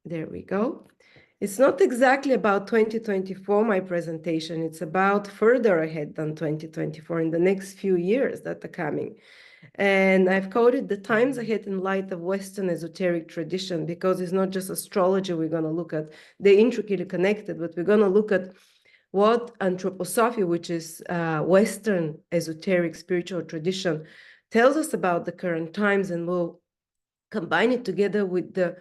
There we go. It's not exactly about 2024, my presentation. It's about further ahead than 2024 in the next few years that are coming. And I've called it the times ahead in light of Western esoteric tradition, because it's not just astrology we're going to look at. They're intricately connected, but we're going to look at what anthroposophy, which is Western esoteric spiritual tradition, tells us about the current times, and we'll combine it together with the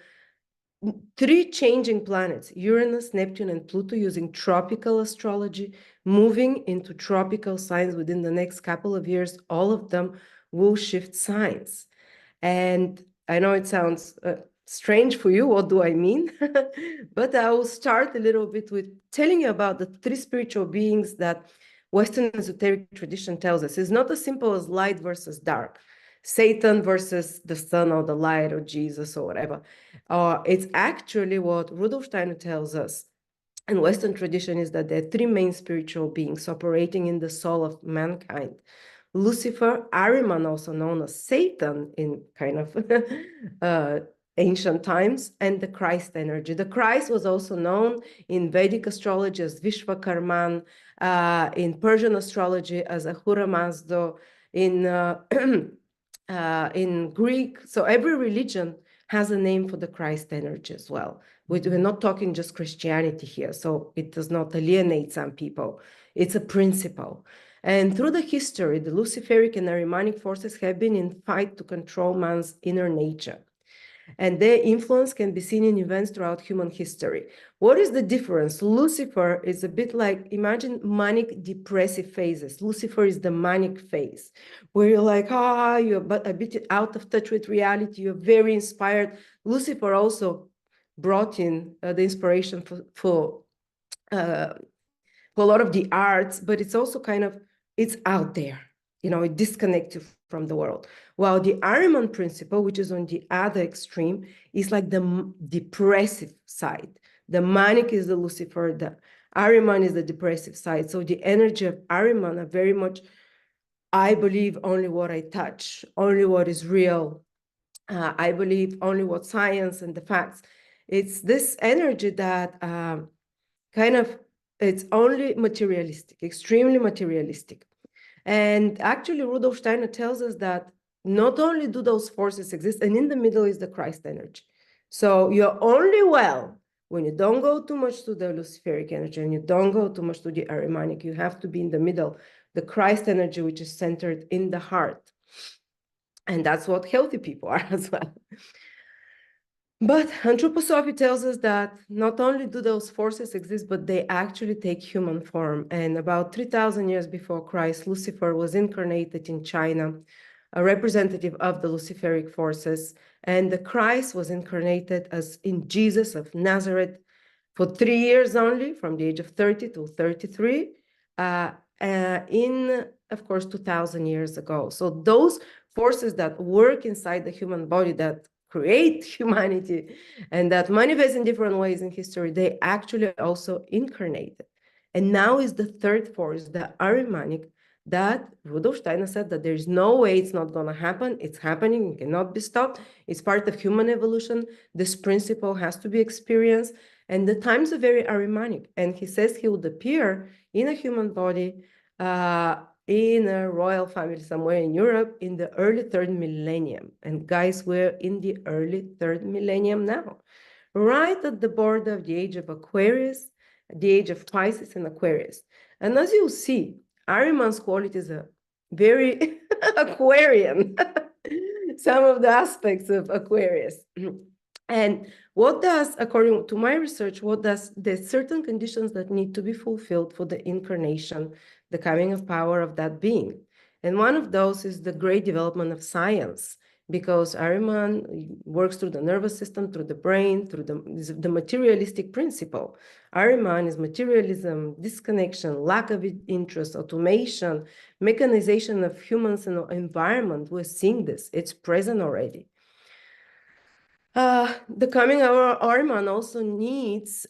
three changing planets, Uranus, Neptune, and Pluto, using tropical astrology, moving into tropical signs within the next couple of years. All of them will shift signs. And I know it sounds strange for you. What do I mean? But I will start a little bit with telling you about the three spiritual beings that Western esoteric tradition tells us. It's not as simple as light versus dark, Satan versus the sun or the light or Jesus or whatever. It's actually what Rudolf Steiner tells us in Western tradition, is that there are three main spiritual beings operating in the soul of mankind. Lucifer, Ahriman, also known as Satan in kind of ancient times, and the Christ energy. The Christ was also known in Vedic astrology as Vishvakarman, in Persian astrology as Ahura Mazda, in Greek. So every religion has a name for the Christ energy as well. We're not talking just Christianity here, so it does not alienate some people. It's a principle. And through the history, the Luciferic and Ahrimanic forces have been in fight to control man's inner nature. And their influence can be seen in events throughout human history. What is the difference? Lucifer is a bit like, imagine manic depressive phases. Lucifer is the manic phase, where you're like, you're a bit out of touch with reality, you're very inspired. Lucifer also brought in the inspiration for a lot of the arts, but it's also kind of, it's out there, it disconnects you from the world. While the Ahriman principle, which is on the other extreme, is like the depressive side. The manic is the Lucifer, the Ahriman is the depressive side. So the energy of Ahriman are very much, I believe only what I touch, only what is real. I believe only what science and the facts. It's this energy that it's only materialistic, extremely materialistic. And actually, Rudolf Steiner tells us that not only do those forces exist, and in the middle is the Christ energy. So you're only well when you don't go too much to the Luciferic energy and you don't go too much to the Ahrimanic. You have to be in the middle, the Christ energy, which is centered in the heart. And that's what healthy people are as well. But anthroposophy tells us that not only do those forces exist, but they actually take human form. And about 3,000 years before Christ, Lucifer was incarnated in China, a representative of the Luciferic forces. And the Christ was incarnated as in Jesus of Nazareth for 3 years only, from the age of 30 to 33, of course, 2,000 years ago. So those forces that work inside the human body, that create humanity and that manifest in different ways in history, they actually also incarnated. And now is the third force, the Ahrimanic, that Rudolf Steiner said that there's no way it's not going to happen. It's happening. It cannot be stopped. It's part of human evolution. This principle has to be experienced. And the times are very Ahrimanic. And he says he would appear in a human body, in a royal family somewhere in Europe in the early third millennium. And guys, we're in the early third millennium now, right at the border of the age of Aquarius, the age of Pisces and Aquarius. And as you'll see, Ahriman's qualities are very Aquarian, some of the aspects of Aquarius. And what does, according to my research, there's certain conditions that need to be fulfilled for the incarnation, the coming of power of that being. And one of those is the great development of science, because Ahriman works through the nervous system, through the brain, through the materialistic principle. Ahriman is materialism, disconnection, lack of interest, automation, mechanization of humans and environment. We're seeing this. It's present already. The coming of Ahriman also needs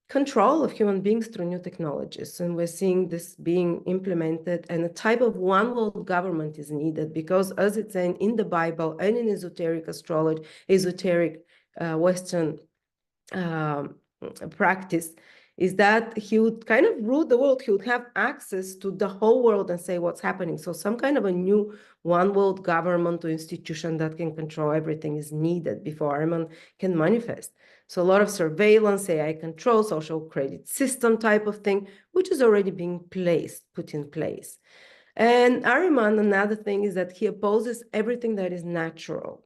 control of human beings through new technologies. And we're seeing this being implemented, and a type of one world government is needed, because as it's in the Bible and in esoteric astrology, esoteric Western practice is that he would kind of rule the world. He would have access to the whole world and say what's happening. So some kind of a new one world government or institution that can control everything is needed before Ahriman can manifest. So a lot of surveillance, AI control, social credit system type of thing, which is already being put in place. And Ahriman, another thing is that he opposes everything that is natural.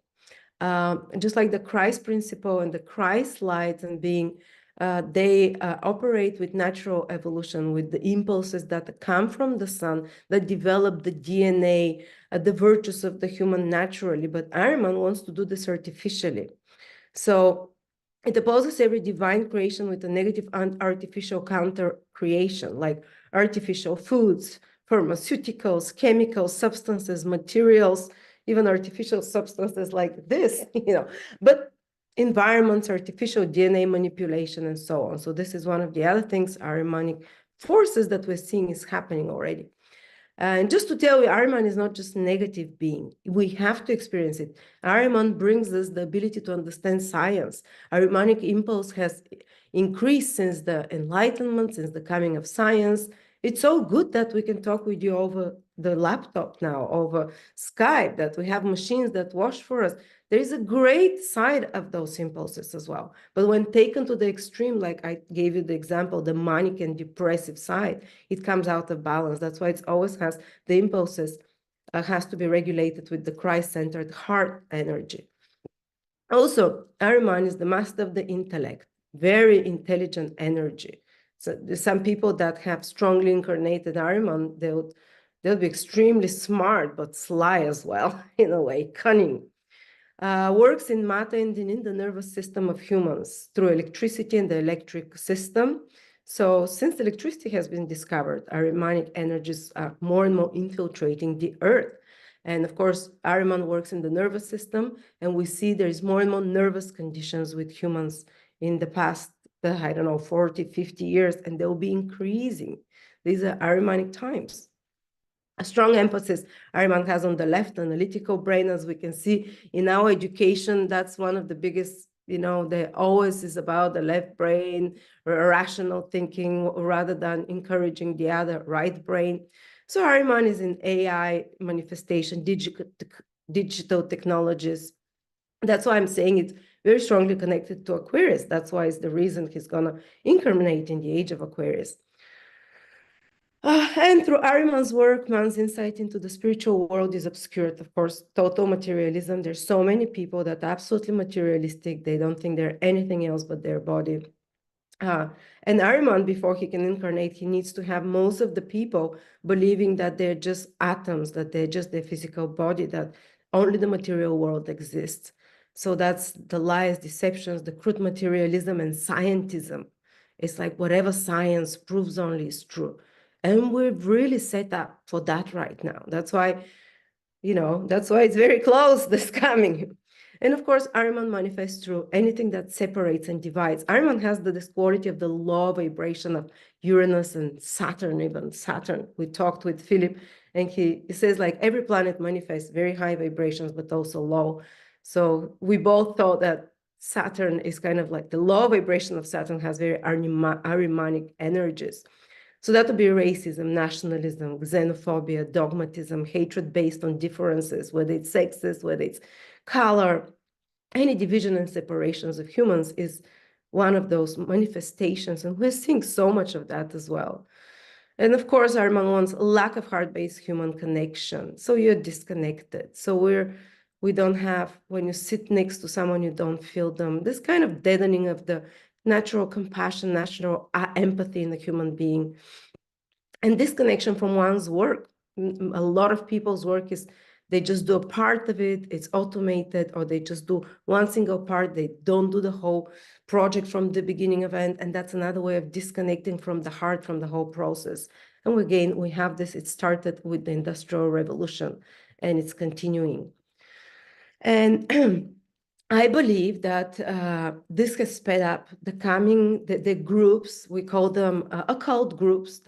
Just like the Christ principle and the Christ light and being, they operate with natural evolution, with the impulses that come from the sun, that develop the DNA, the virtues of the human naturally. But Ahriman wants to do this artificially. So it opposes every divine creation with a negative and artificial counter creation, like artificial foods, pharmaceuticals, chemicals, substances, materials, even artificial substances like this, but environments, artificial DNA manipulation, and so on. So this is one of the other things, Ahrimanic forces that we're seeing is happening already. And just to tell you, Ahriman is not just negative being. We have to experience it. Ahriman brings us the ability to understand science. Ahrimanic impulse has increased since the Enlightenment, since the coming of science. It's so good that we can talk with you over the laptop now, over Skype, that we have machines that wash for us. There is a great side of those impulses as well. But when taken to the extreme, like I gave you the example, the manic and depressive side, it comes out of balance. That's why it always has the impulses has to be regulated with the Christ-centered heart energy. Also, Ahriman is the master of the intellect, very intelligent energy. So there's some people that have strongly incarnated Ahriman, they'll be extremely smart, but sly as well, in a way, cunning. Works in matter and in the nervous system of humans through electricity and the electric system. So since electricity has been discovered, Ahrimanic energies are more and more infiltrating the earth. And of course, Ahriman works in the nervous system, and we see there's more and more nervous conditions with humans in the past, I don't know, 40, 50 years, and they'll be increasing. These are Ahrimanic times. A strong emphasis Ahriman has on the left analytical brain, as we can see in our education. That's one of the biggest, there always is about the left brain, rational thinking, rather than encouraging the other right brain. So Ahriman is in AI manifestation, digital technologies. That's why I'm saying it's very strongly connected to Aquarius. That's why it's the reason he's going to incarnate in the age of Aquarius. And through Ahriman's work, man's insight into the spiritual world is obscured. Of course, total materialism. There's so many people that are absolutely materialistic. They don't think they're anything else but their body. And Ahriman, before he can incarnate, he needs to have most of the people believing that they're just atoms, that they're just their physical body, that only the material world exists. So that's the lies, deceptions, the crude materialism, and scientism. It's like whatever science proves only is true. And we're really set up for that right now. That's why, that's why it's very close, this coming. And of course, Ahriman manifests through anything that separates and divides. Ahriman has this quality of the low vibration of Uranus and Saturn, even Saturn. We talked with Filip, and he says like every planet manifests very high vibrations, but also low. So we both thought that Saturn is kind of like the low vibration of Saturn has very Ahrimanic energies. So that would be racism, nationalism, xenophobia, dogmatism, hatred based on differences, whether it's sexist, whether it's color. Any division and separations of humans is one of those manifestations, and we're seeing so much of that as well. And of course, Ahriman wants a lack of heart-based human connection. So you're disconnected. So we don't have, when you sit next to someone, you don't feel them. This kind of deadening of the natural compassion, natural empathy in the human being, and disconnection from one's work. A lot of people's work is they just do a part of it, it's automated, or they just do one single part, they don't do the whole project from the beginning of end, and that's another way of disconnecting from the heart, from the whole process. And again, we have this, it started with the Industrial Revolution, and it's continuing. And I believe that this has sped up the groups, we call them occult groups,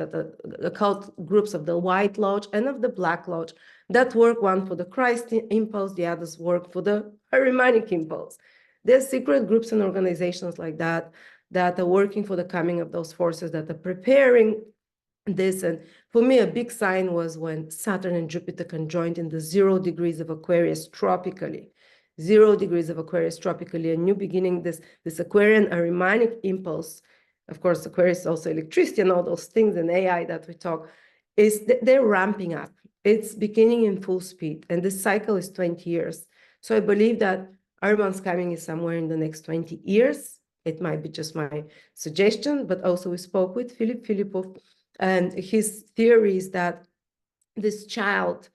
occult groups of the White Lodge and of the Black Lodge that work, one for the Christ impulse, the others work for the Ahrimanic impulse. There's secret groups and organizations like that that are working for the coming of those forces, that are preparing this. And for me, a big sign was when Saturn and Jupiter conjoined in the 0 degrees of Aquarius tropically. 0 degrees of Aquarius tropically, a new beginning, this Aquarian Ahrimanic impulse. Of course, Aquarius is also electricity and all those things and AI that we talk, they're ramping up. It's beginning in full speed, and this cycle is 20 years. So I believe that Ahriman's coming is somewhere in the next 20 years. It might be just my suggestion, but also we spoke with Filipov, and his theory is that this child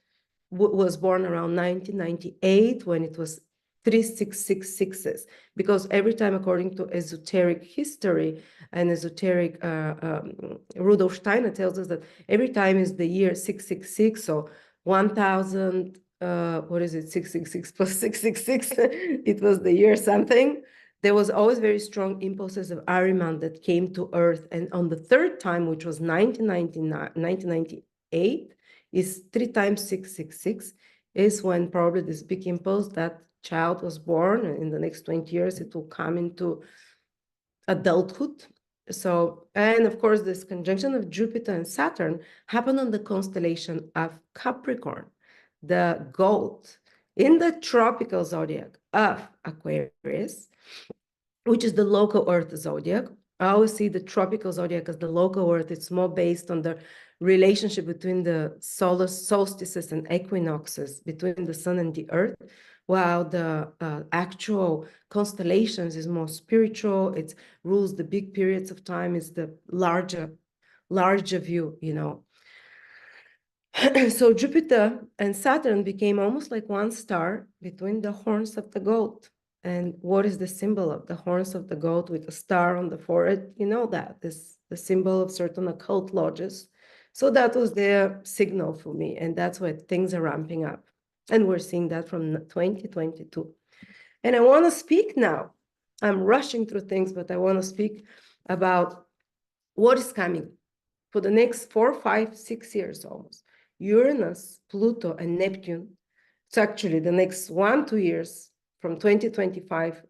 was born around 1998 when it was 3666s, because every time, according to esoteric history and esoteric, Rudolf Steiner tells us that every time is the year 666, so 1000, what is it, 666 plus 666, it was the year something. There was always very strong impulses of Ahriman that came to Earth. And on the third time, which was 1998, is 3 times 666, is when probably this big impulse, that child was born, and in the next 20 years, it will come into adulthood. So, and of course, this conjunction of Jupiter and Saturn happened on the constellation of Capricorn, the goat, in the tropical zodiac of Aquarius, which is the local Earth zodiac. I always see the tropical zodiac as the local Earth. It's more based on the relationship between the solar solstices and equinoxes, between the sun and the Earth, while the actual constellations is more spiritual. It rules the big periods of time, is the larger view, you know. So Jupiter and Saturn became almost like one star between the horns of the goat. And what is the symbol of the horns of the goat with a star on the forehead? You know that is the symbol of certain occult lodges. So that was their signal for me. And that's where things are ramping up. And we're seeing that from 2022. And I want to speak now. I'm rushing through things, but I want to speak about what is coming for the next 4, 5, 6 years almost. Uranus, Pluto, and Neptune. It's actually the next 1, 2 years from 2025,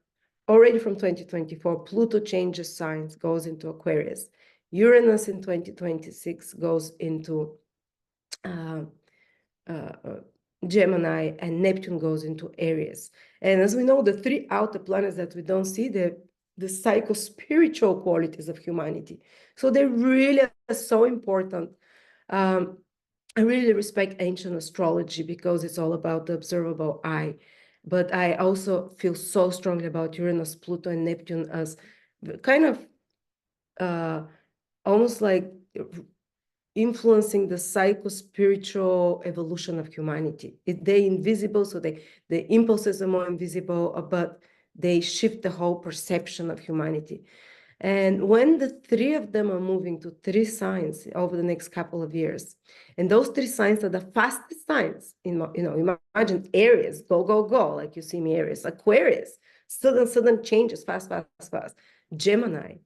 already from 2024, Pluto changes signs, goes into Aquarius. Uranus in 2026 goes into Gemini, and Neptune goes into Aries. And as we know, the 3 outer planets that we don't see, the psycho-spiritual qualities of humanity. So they really are so important. I really respect ancient astrology because it's all about the observable eye. But I also feel so strongly about Uranus, Pluto, and Neptune as kind of almost like influencing the psycho-spiritual evolution of humanity. They're invisible, so the impulses are more invisible, but they shift the whole perception of humanity. And when the 3 of them are moving to 3 signs over the next couple of years, and those 3 signs are the fastest signs, imagine Aries, go, go, go, like you see me, Aries, Aquarius, sudden changes, fast. Gemini,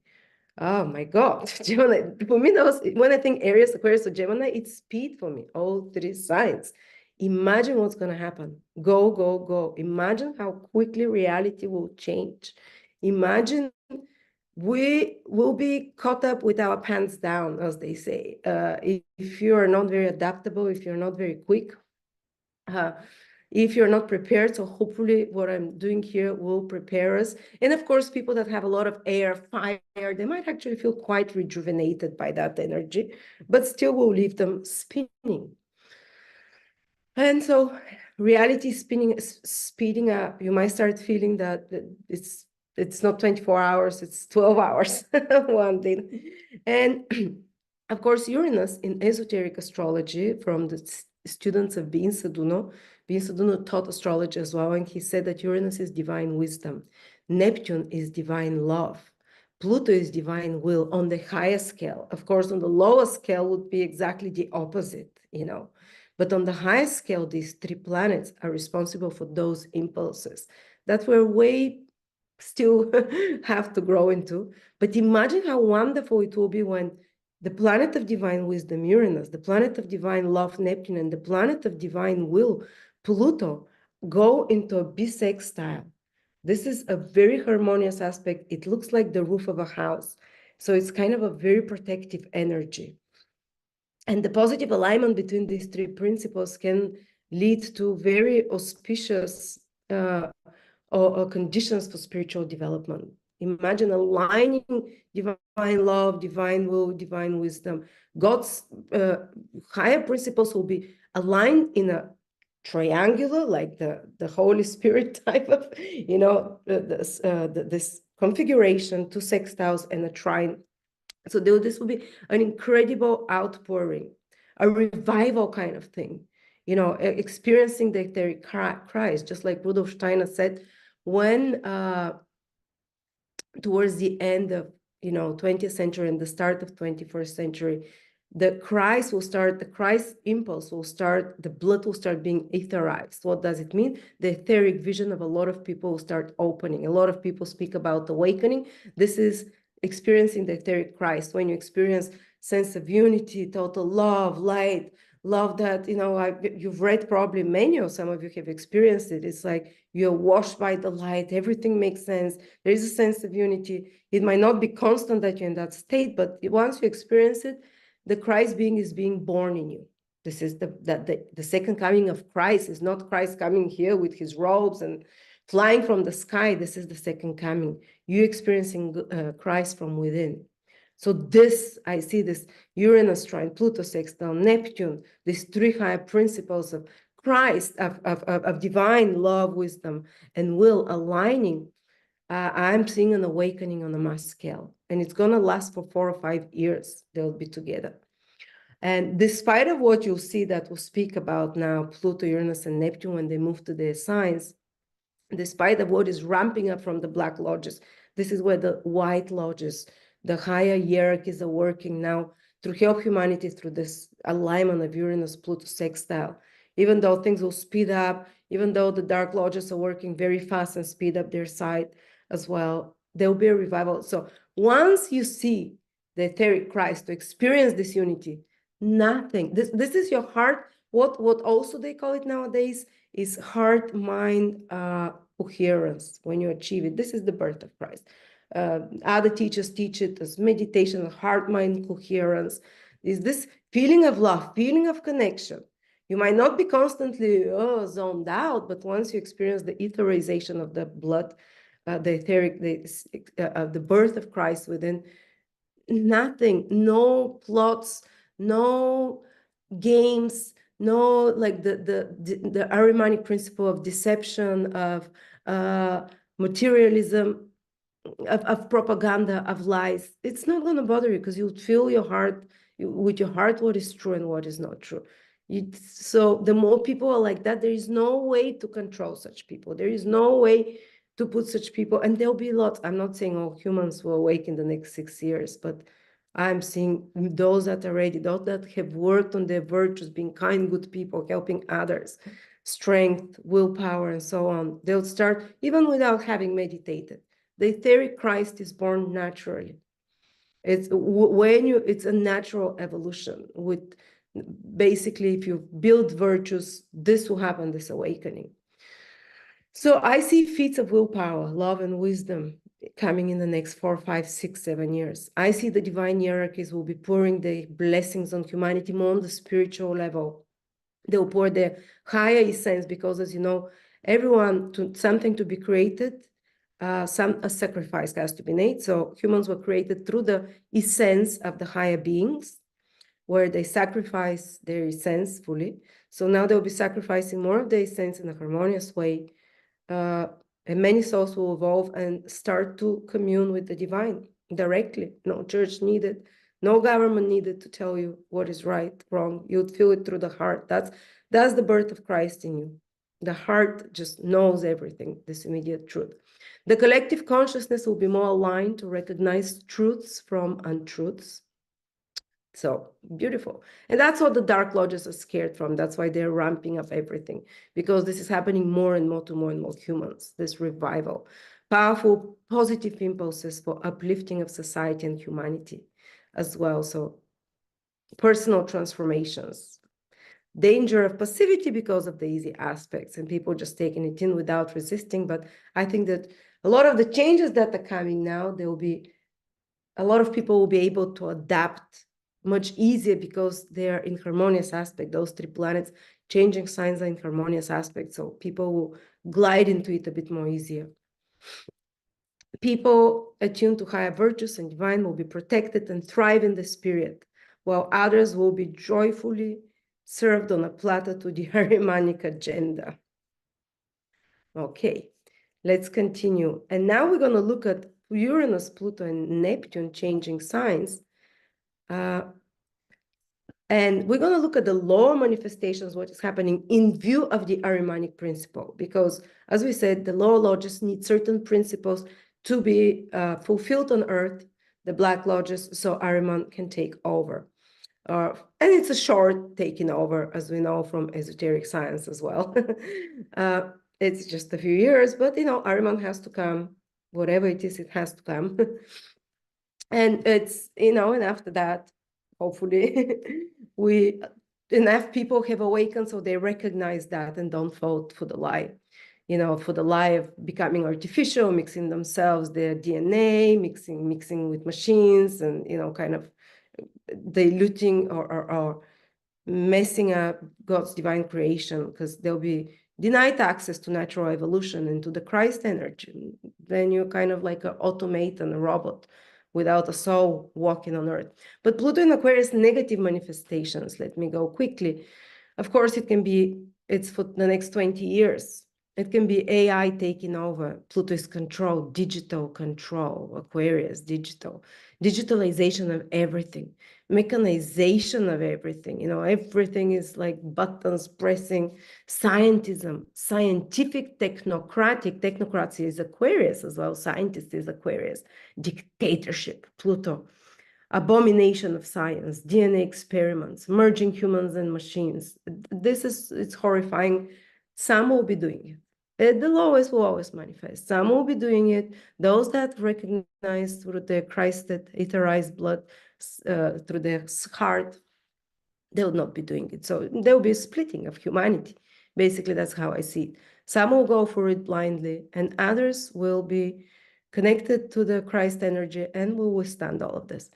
oh my God, Gemini, for me, when I think Aries, Aquarius, or Gemini, it's speed for me, all 3 signs. Imagine what's going to happen. Go, go, go. Imagine how quickly reality will change. Imagine we will be caught up with our pants down, as they say. If you are not very adaptable, if you're not very quick, if you're not prepared. So hopefully what I'm doing here will prepare us. And of course, people that have a lot of air, fire, they might actually feel quite rejuvenated by that energy, but still will leave them spinning. And so reality speeding up. You might start feeling that it's not 24 hours, it's 12 hours one day. And of course, Uranus in esoteric astrology, from the students of Bin Saduno taught astrology as well, and he said that Uranus is divine wisdom, Neptune is divine love, Pluto is divine will on the highest scale. Of course, on the lowest scale would be exactly the opposite, But on the highest scale, these 3 planets are responsible for those impulses that we're way still have to grow into. But imagine how wonderful it will be when the planet of divine wisdom, Uranus, the planet of divine love, Neptune, and the planet of divine will, Pluto, go into a bisextile. This is a very harmonious aspect. It looks like the roof of a house. So it's kind of a very protective energy. And the positive alignment between these three principles can lead to very auspicious or conditions for spiritual development. Imagine aligning divine love, divine will, divine wisdom. God's higher principles will be aligned in a triangular, like the Holy Spirit type of, this configuration, two sextiles and a trine. So this will be an incredible outpouring, a revival kind of thing, experiencing the etheric Christ, just like Rudolf Steiner said, when towards the end of 20th century and the start of 21st century, the Christ impulse will start, the blood will start being etherized. What does it mean? The etheric vision of a lot of people will start opening. A lot of people speak about awakening. This is experiencing the etheric Christ, when you experience sense of unity, total love, light, love that, you've read probably many, or some of you have experienced it. It's like you're washed by the light, everything makes sense. There is a sense of unity. It might not be constant that you're in that state, but once you experience it, the Christ being is being born in you. This is the second coming of Christ. Is not Christ coming here with his robes and flying from the sky. This is the second coming. You experiencing Christ from within. So I see this Uranus trine, Pluto sextile, Neptune, these three higher principles of Christ, of divine love, wisdom, and will aligning. I'm seeing an awakening on a mass scale, and it's going to last for 4 or 5 years. They'll be together. And despite of what you'll see that we'll speak about now, Pluto, Uranus, and Neptune, when they move to their signs, despite of what is ramping up from the black lodges, this is where the white lodges, the higher hierarchies are working now to help humanity through this alignment of Uranus, Pluto sextile. Even though things will speed up, even though the dark lodges are working very fast and speed up their side as well, there will be a revival. So once you see the etheric Christ, to experience this unity, nothing, this is your heart. What also they call it nowadays is heart-mind coherence. When you achieve it, this is the birth of Christ. Other teachers teach it as meditation, heart-mind coherence. Is this feeling of love, feeling of connection. You might not be constantly zoned out, but once you experience the etherization of the blood, the etheric, the birth of Christ within, nothing, no plots, no games, no, like the Ahrimanic principle of deception, of materialism, of propaganda, of lies. It's not going to bother you, because you feel your heart, with your heart, what is true and what is not true. So the more people are like that, there is no way to control such people. There is no way to put such people, and there'll be lots. I'm not saying all humans will awake in the next 6 years, but I'm seeing those that are ready, those that have worked on their virtues, being kind, good people, helping others, strength, willpower, and so on. They'll start even without having meditated. The etheric Christ is born naturally. It's a natural evolution. With basically, if you build virtues, this will happen, this awakening. So I see feats of willpower, love, and wisdom coming in the next 4, 5, 6, 7 years. I see the divine hierarchies will be pouring the blessings on humanity more on the spiritual level. They'll pour their higher essence, because, as you know, something to be created, a sacrifice has to be made. So humans were created through the essence of the higher beings, where they sacrifice their essence fully. So now they'll be sacrificing more of their essence in a harmonious way. And many souls will evolve and start to commune with the divine directly. No church needed, no government needed to tell you what is right, wrong. You'd feel it through the heart. That's the birth of Christ in you. The heart just knows everything, this immediate truth. The collective consciousness will be more aligned to recognize truths from untruths. So beautiful. And that's what the dark lodges are scared from. That's why they're ramping up everything, because this is happening more and more to more and more humans, this revival. Powerful, positive impulses for uplifting of society and humanity as well. So personal transformations. danger of passivity because of the easy aspects and people just taking it in without resisting. But I think that a lot of the changes that are coming now, there will be a lot of people will be able to adapt much easier because they are in harmonious aspect. Those three planets changing signs are in harmonious aspect, so people will glide into it a bit more easier. People attuned to higher virtues and divine will be protected and thrive in the spirit, while others will be joyfully served on a platter to the Ahrimanic agenda. Okay, let's continue. And now we're going to look at Uranus, Pluto, and Neptune changing signs. And we're going to look at the lower manifestations, what is happening in view of the Ahrimanic principle. Because, as we said, the lower lodges need certain principles to be fulfilled on Earth, the Black Lodges, so Ahriman can take over. And it's a short taking over, as we know from esoteric science as well. It's just a few years, but, you know, Ahriman has to come. Whatever it is, it has to come. And it's, you know, and after that, hopefully, enough people have awakened so they recognize that and don't vote for the lie. You know, for the lie of becoming artificial, mixing themselves, their DNA, mixing with machines, and, you know, kind of diluting or messing up God's divine creation, because they'll be denied access to natural evolution and to the Christ energy. Then you're kind of like an automaton, a robot without a soul walking on Earth. But Pluto in Aquarius, negative manifestations. Let me go quickly. Of course, it's for the next 20 years. It can be AI taking over. Pluto is control, digital control, Aquarius, digitalization of everything, mechanization of everything. You know, everything is like buttons pressing, scientism, scientific, technocracy is Aquarius as well, scientist is Aquarius, dictatorship, Pluto, abomination of science, DNA experiments, merging humans and machines. It's horrifying. Some will be doing it. The lowest will always manifest. Some will be doing it. Those that recognize through the Christed, etherized blood, through their heart, they will not be doing it. So there will be a splitting of humanity. Basically, that's how I see it. Some will go for it blindly, and others will be connected to the Christ energy and will withstand all of this.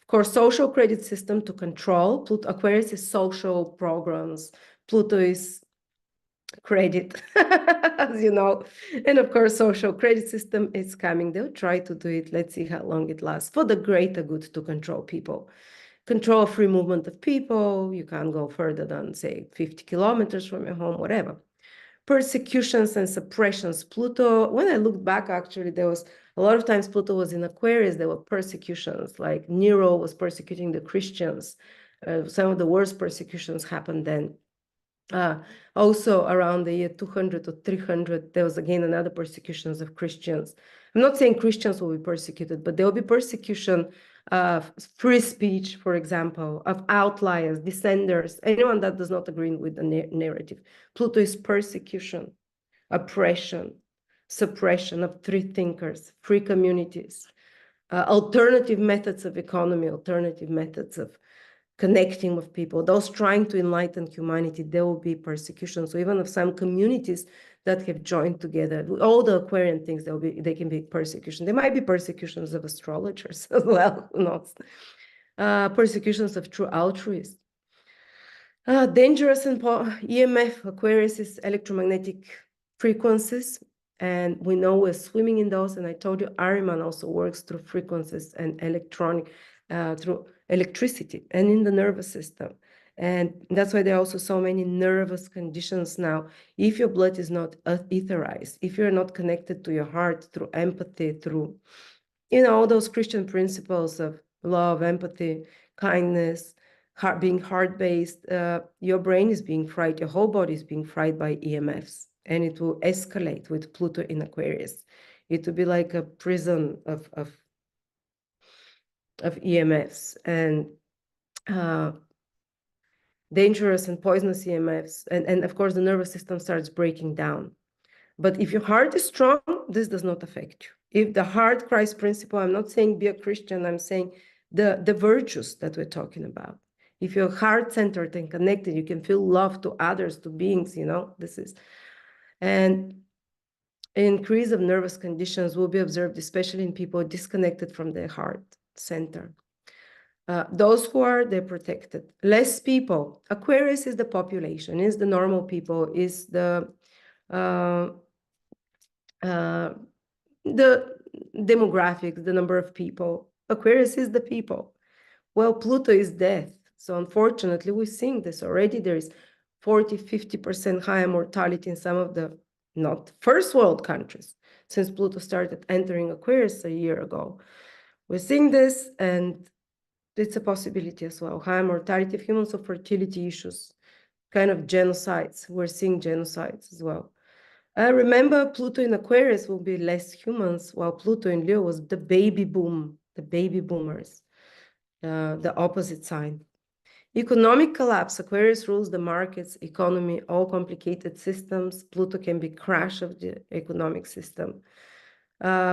Of course, social credit system to control. Pluto, Aquarius is social programs. Pluto is credit, as you know. And of course, social credit system is coming. They'll try to do it. Let's see how long it lasts for the greater good to control people. Control free movement of people. You can't go further than, say, 50 kilometers from your home, whatever. Persecutions and suppressions. Pluto, when I looked back, actually, there was a lot of times Pluto was in Aquarius, there were persecutions, like Nero was persecuting the Christians. Some of the worst persecutions happened then. Also around the year 200 or 300, there was again another persecutions of Christians. I'm not saying Christians will be persecuted, but there will be persecution of free speech, for example, of outliers, dissenters, anyone that does not agree with the narrative. Pluto is persecution, oppression, suppression of free thinkers, free communities, alternative methods of economy, alternative methods of connecting with people, those trying to enlighten humanity. There will be persecution. So even of some communities that have joined together, all the Aquarian things, they can be persecution. There might be persecutions of astrologers as well, who knows? Persecutions of true altruists. Dangerous and EMF, Aquarius is electromagnetic frequencies, and we know we're swimming in those. And I told you, Ahriman also works through frequencies and through electricity and in the nervous system. And that's why there are also so many nervous conditions now. If your blood is not etherized, if you're not connected to your heart through empathy, through, you know, all those Christian principles of love, empathy, kindness, being heart-based, your brain is being fried, your whole body is being fried by EMFs, and it will escalate with Pluto in Aquarius. It will be like a prison of EMFs and dangerous and poisonous EMFs. And of course, the nervous system starts breaking down. But if your heart is strong, this does not affect you. If the heart Christ principle, I'm not saying be a Christian, I'm saying the virtues that we're talking about. If you're heart-centered and connected, you can feel love to others, to beings, you know, this is. And increase of nervous conditions will be observed, especially in people disconnected from their heart center. Those who are, they're protected. Less people. Aquarius is the population, is the normal people, is the demographics, the number of people. Aquarius is the people. Well, Pluto is death. So unfortunately, we're seeing this already. There is 40–50% higher mortality in some of the not first world countries since Pluto started entering Aquarius a year ago. We're seeing this, and it's a possibility as well. Higher mortality of humans, of fertility issues, kind of genocides. We're seeing genocides as well. Remember, Pluto in Aquarius will be less humans, while Pluto in Leo was the baby boom, the baby boomers, the opposite sign. Economic collapse. Aquarius rules the markets, economy, all complicated systems. Pluto can be crash of the economic system,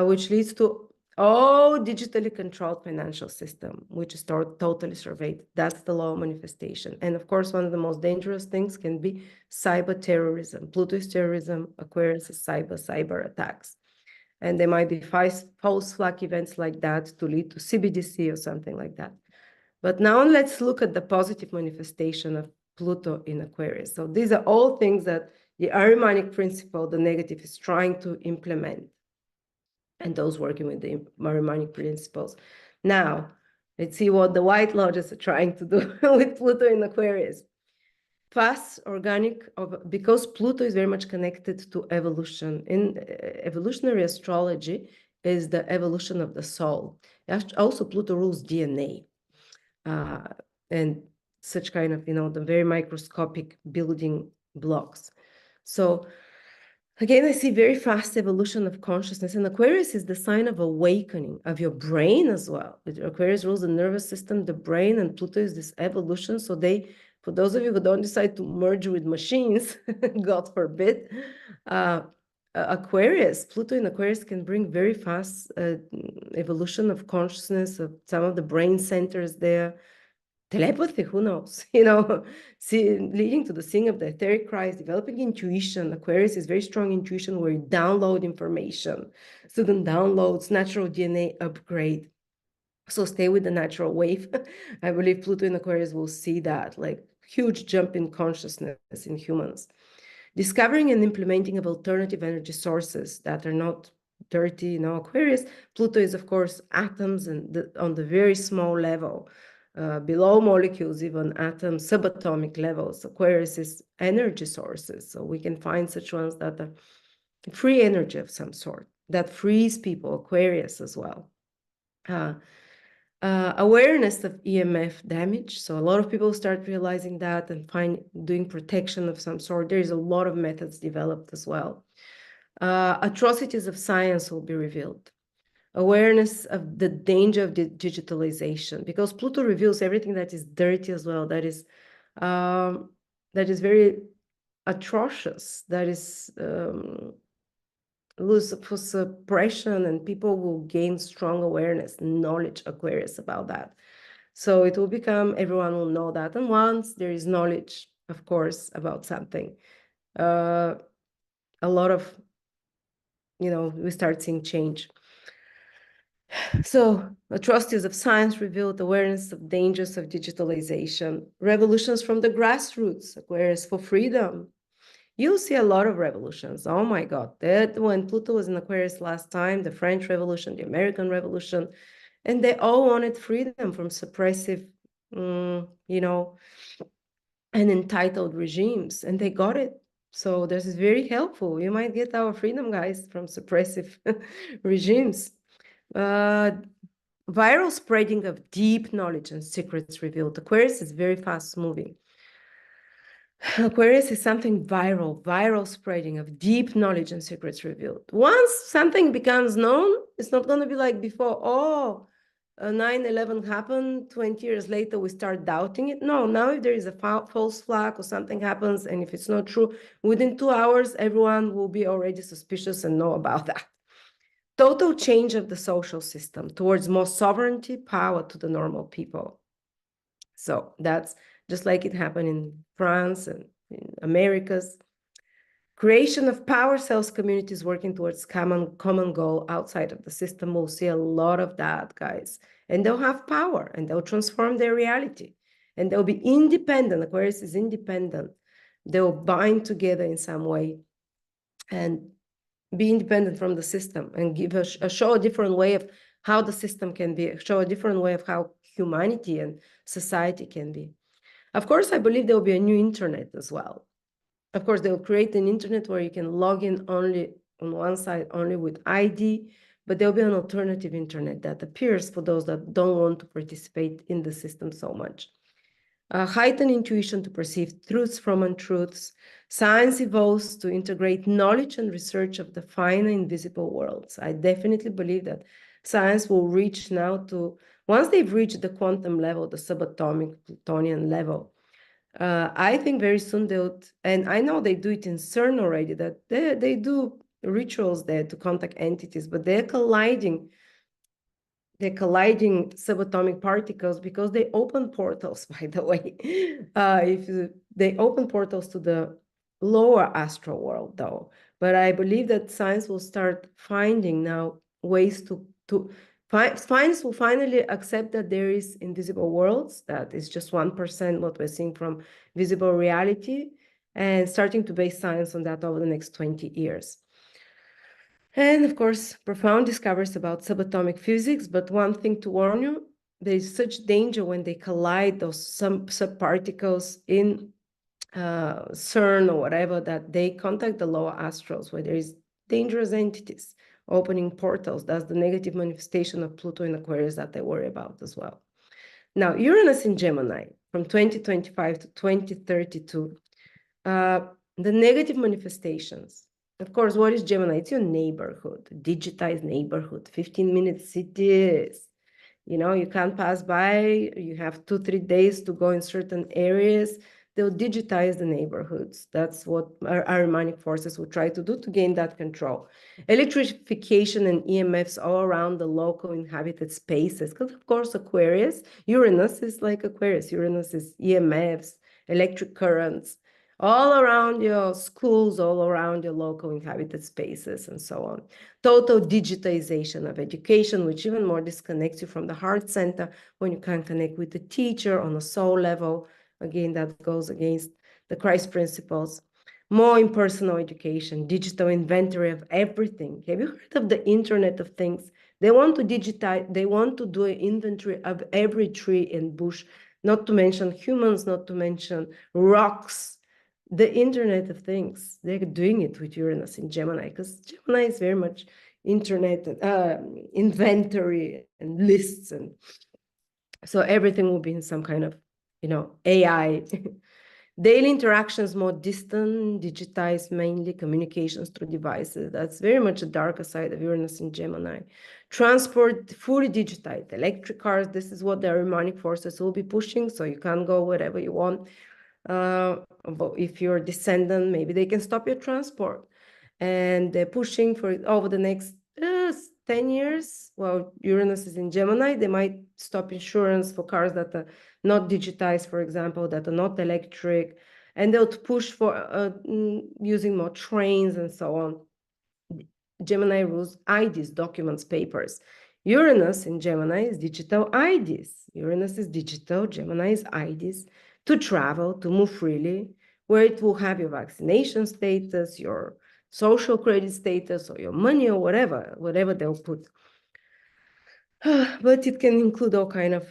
which leads to all digitally controlled financial system, which is totally surveyed. That's the law of manifestation. And of course, one of the most dangerous things can be cyber terrorism. Pluto is terrorism, Aquarius is cyber attacks. And there might be false flag events like that to lead to CBDC or something like that. But now let's look at the positive manifestation of Pluto in Aquarius. So these are all things that the Ahrimanic principle, the negative, is trying to implement. And those working with the Ahrimanic principles. Now, let's see what the White Lodges are trying to do with Pluto in Aquarius. Fast, organic, because Pluto is very much connected to evolution. In evolutionary astrology is the evolution of the soul. Also, Pluto rules DNA. And such kind of, you know, the very microscopic building blocks. So again, I see very fast evolution of consciousness, and Aquarius is the sign of awakening of your brain as well. Aquarius rules the nervous system, the brain, and Pluto is this evolution. So for those of you who don't decide to merge with machines, God forbid, Aquarius, Pluto in Aquarius can bring very fast evolution of consciousness of some of the brain centers there. Telepathy, who knows, you know, leading to the seeing of the etheric Christ, developing intuition. Aquarius is very strong intuition where you download information. Student downloads, natural DNA upgrade. So stay with the natural wave. I believe Pluto in Aquarius will see that, like huge jump in consciousness in humans. Discovering and implementing of alternative energy sources that are not dirty, you know, Aquarius. Pluto is, of course, atoms and on the very small level. Below molecules, even atoms, subatomic levels. Aquarius is energy sources. So we can find such ones that are free energy of some sort that frees people, Aquarius as well. Awareness of EMF damage. So a lot of people start realizing that and doing protection of some sort. There's a lot of methods developed as well. Atrocities of science will be revealed. Awareness of the danger of the digitalization, because Pluto reveals everything that is dirty as well, that is very atrocious, that is loose for suppression, and people will gain strong awareness, knowledge, Aquarius, about that. So it will become, everyone will know that. And once there is knowledge, of course, about something, a lot of, you know, we start seeing change. So atrocities of science revealed, awareness of dangers of digitalization, revolutions from the grassroots, Aquarius for freedom. You'll see a lot of revolutions. Oh my God, that when Pluto was in Aquarius last time, the French Revolution, the American Revolution, and they all wanted freedom from suppressive, you know, and entitled regimes, and they got it. So this is very helpful. You might get our freedom, guys, from suppressive regimes. Viral spreading of deep knowledge and secrets revealed. Aquarius is very fast moving. Aquarius is something viral spreading of deep knowledge and secrets revealed. Once something becomes known, it's not going to be like before, oh, 9/11 happened, 20 years later we start doubting it. No, now if there is a false flag or something happens, and if it's not true, within 2 hours, everyone will be already suspicious and know about that. Total change of the social system towards more sovereignty, power to the normal people. So that's just like it happened in France and in Americas. Creation of power cells communities working towards common goal outside of the system. We'll see a lot of that, guys. And they'll have power and they'll transform their reality. And they'll be independent. Aquarius is independent. They'll bind together in some way and be independent from the system and give show a different way of how the system can be, show a different way of how humanity and society can be. Of course, I believe there will be a new internet as well. Of course, they'll create an internet where you can log in only on one side, only with ID, but there'll be an alternative internet that appears for those that don't want to participate in the system so much. Heightened intuition to perceive truths from untruths. Science evolves to integrate knowledge and research of the fine and invisible worlds. I definitely believe that science will reach now to, once they've reached the quantum level, the subatomic Plutonian level, I think very soon they'll, and I know they do it in CERN already, that they do rituals there to contact entities, but they're colliding subatomic particles because they open portals, by the way. If they open portals to the lower astral world, though. But I believe that science will start finding now ways to science will finally accept that there is invisible worlds, that is just 1% what we're seeing from visible reality, and starting to base science on that over the next 20 years. And of course, profound discoveries about subatomic physics. But one thing to warn you, there is such danger when they collide those subparticles in CERN or whatever, that they contact the lower astrals where there is dangerous entities opening portals. That's the negative manifestation of Pluto in Aquarius that they worry about as well. Now, Uranus in Gemini from 2025 to 2032, the negative manifestations. Of course, what is Gemini? It's your neighborhood, digitized neighborhood, 15-minute cities. You know, you can't pass by, you have 2-3 days to go in certain areas. They'll digitize the neighborhoods. That's what our Ahrimanic forces will try to do to gain that control. Electrification and EMFs all around the local inhabited spaces. Because, of course, Aquarius, Uranus is like Aquarius. Uranus is EMFs, electric currents, all around your schools, all around your local inhabited spaces, and so on. Total digitization of education, which even more disconnects you from the heart center when you can't connect with the teacher on a soul level. Again, that goes against the Christ principles. More impersonal education, digital inventory of everything. Have you heard of the Internet of Things? They want to digitize, they want to do an inventory of every tree and bush, not to mention humans, not to mention rocks. The Internet of Things, they're doing it with Uranus in Gemini, because Gemini is very much internet, inventory and lists, and so everything will be in some kind of, you know, AI. Daily interactions more distant, digitized, mainly communications through devices. That's very much a darker side of Uranus in Gemini. Transport, fully digitized. Electric cars, this is what the Ahrimanic forces will be pushing, so you can't go wherever you want. But if you're a descendant, maybe they can stop your transport. And they're pushing for it over the next 10 years. Well, Uranus is in Gemini. They might stop insurance for cars that are not digitized, for example, that are not electric. And they'll push for using more trains and so on. Gemini rules IDs, documents, papers. Uranus in Gemini is digital IDs. Uranus is digital, Gemini is IDs. To travel, to move freely, where it will have your vaccination status, your social credit status, or your money, or whatever they'll put. But it can include all kind of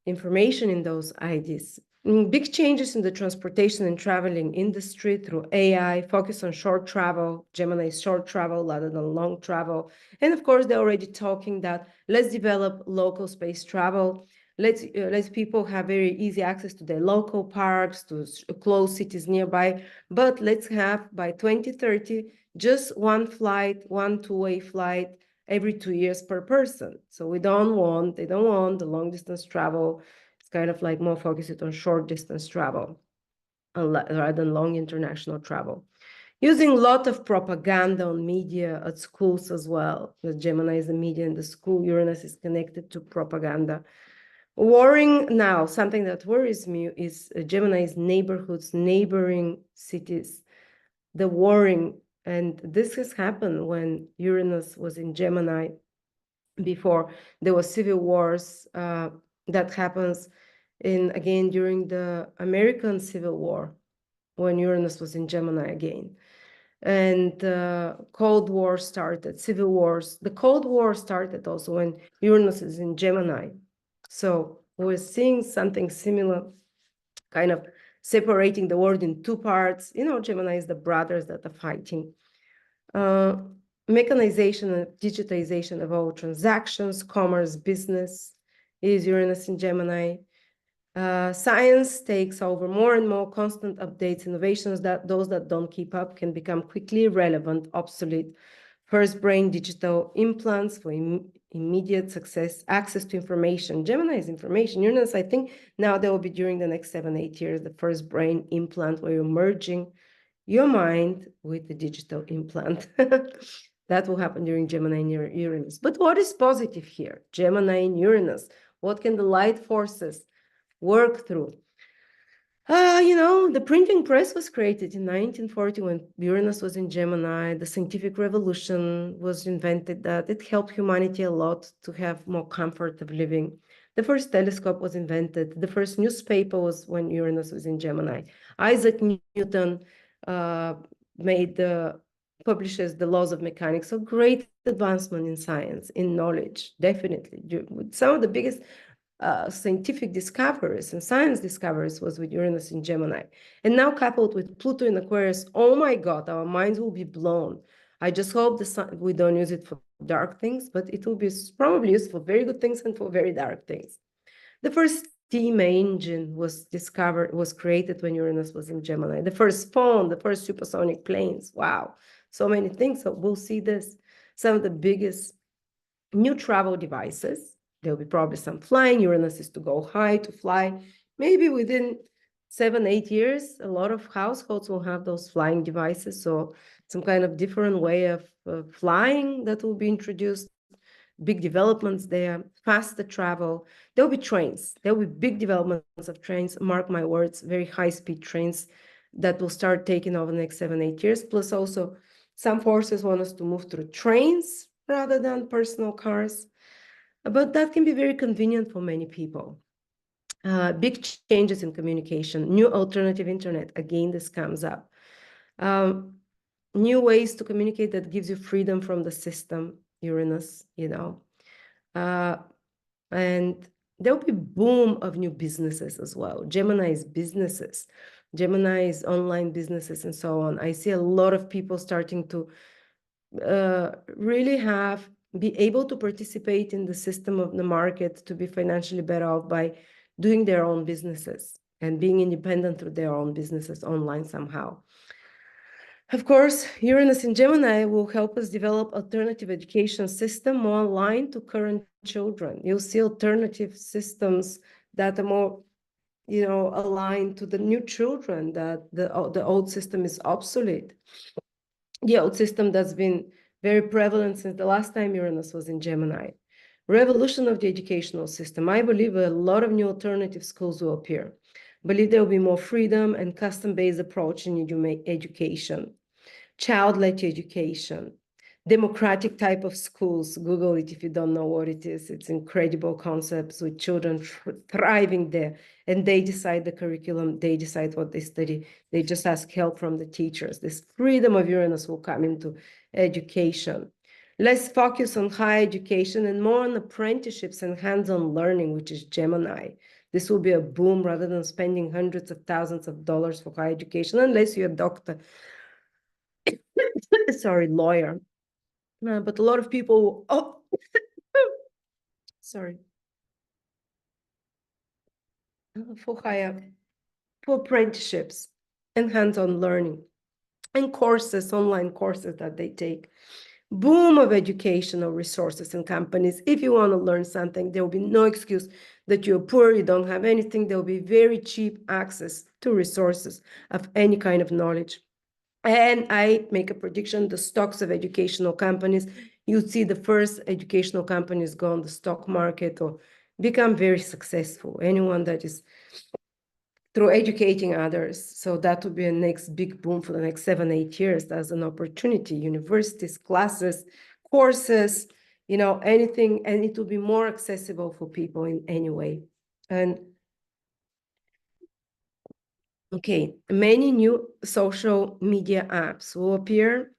information in those IDs. Big changes in the transportation and traveling industry through AI, focus on short travel. Gemini is short travel rather than long travel. And of course, they're already talking that let's develop local space travel. Let's people have very easy access to their local parks, to close cities nearby. But let's have by 2030 just one flight, one two-way flight every 2 years per person. So they don't want the long distance travel. It's kind of like more focused on short distance travel rather than long international travel. Using a lot of propaganda on media at schools as well. The Gemini is the media in the school. Uranus is connected to propaganda. Warring now, something that worries me is Gemini's neighborhoods, neighboring cities, the warring. And this has happened when Uranus was in Gemini before. There was civil wars that happens again during the American Civil War when Uranus was in Gemini again. And Cold War started, civil wars. The Cold War started also when Uranus is in Gemini. So we're seeing something similar, kind of separating the world in two parts. Gemini is the brothers that are fighting. Mechanization and digitization of all transactions, commerce, business is Uranus in Gemini. Science takes over more and more constant updates, innovations that those that don't keep up can become quickly irrelevant, obsolete. First brain digital implants for immediate success, access to information. Gemini is information. Uranus, I think now there will be during the next 7-8 years, the first brain implant where you're merging your mind with the digital implant. That will happen during Gemini and Uranus. But what is positive here? Gemini and Uranus. What can the light forces work through? The printing press was created in 1940 when Uranus was in Gemini. The scientific revolution was invented. That it helped humanity a lot to have more comfort of living. The first telescope was invented. The first newspaper was when Uranus was in Gemini. Isaac Newton publishes the laws of mechanics. So great advancement in science, in knowledge, definitely. Some of the biggest scientific discoveries and science discoveries was with Uranus in Gemini. And now coupled with Pluto in Aquarius, oh my God, our minds will be blown. I just hope we don't use it for dark things, but it will be probably used for very good things and for very dark things. The first steam engine was created when Uranus was in Gemini. The first phone, the first supersonic planes. Wow, so many things. So we'll see this. Some of the biggest new travel devices. There'll be probably some flying. Uranus is to go high, to fly. Maybe within 7-8 years, a lot of households will have those flying devices. So some kind of different way of flying that will be introduced. Big developments there, faster travel. There'll be trains. There'll be big developments of trains. Mark my words, very high-speed trains that will start taking over the next 7-8 years. Plus also some forces want us to move through trains rather than personal cars. But that can be very convenient for many people. Big changes in communication, new alternative internet. Again, this comes up. New ways to communicate that gives you freedom from the system, Uranus, and there'll be boom of new businesses as well. Gemini's businesses, Gemini's online businesses and so on. I see a lot of people starting to really be able to participate in the system of the market, to be financially better off by doing their own businesses and being independent through their own businesses online somehow. Of course, Uranus in Gemini will help us develop alternative education system more aligned to current children. You'll see alternative systems that are more, aligned to the new children, that the old system is obsolete. The old system that's been very prevalent since the last time Uranus was in Gemini. Revolution of the educational system. I believe a lot of new alternative schools will appear. I believe there will be more freedom and custom-based approach in education. Child-led education. Democratic type of schools. Google it if you don't know what it is. It's incredible concepts with children thriving there. And they decide the curriculum. They decide what they study. They just ask help from the teachers. This freedom of Uranus will come into education. Less focus on higher education and more on apprenticeships and hands-on learning, which is Gemini. This will be a boom rather than spending hundreds of thousands of dollars for higher education, unless you're a doctor. Sorry, lawyer. But a lot of people, sorry, for apprenticeships and hands-on learning and courses, online courses that they take. Boom of educational resources and companies. If you want to learn something, there will be no excuse that you're poor, you don't have anything. There will be very cheap access to resources of any kind of knowledge. And I make a prediction, the stocks of educational companies, you'd see the first educational companies go on the stock market or become very successful. Anyone that is through educating others. So that would be a next big boom for the next 7-8 years as an opportunity, universities, classes, courses, you know, anything, and it will be more accessible for people in any way. And okay, many new social media apps will appear,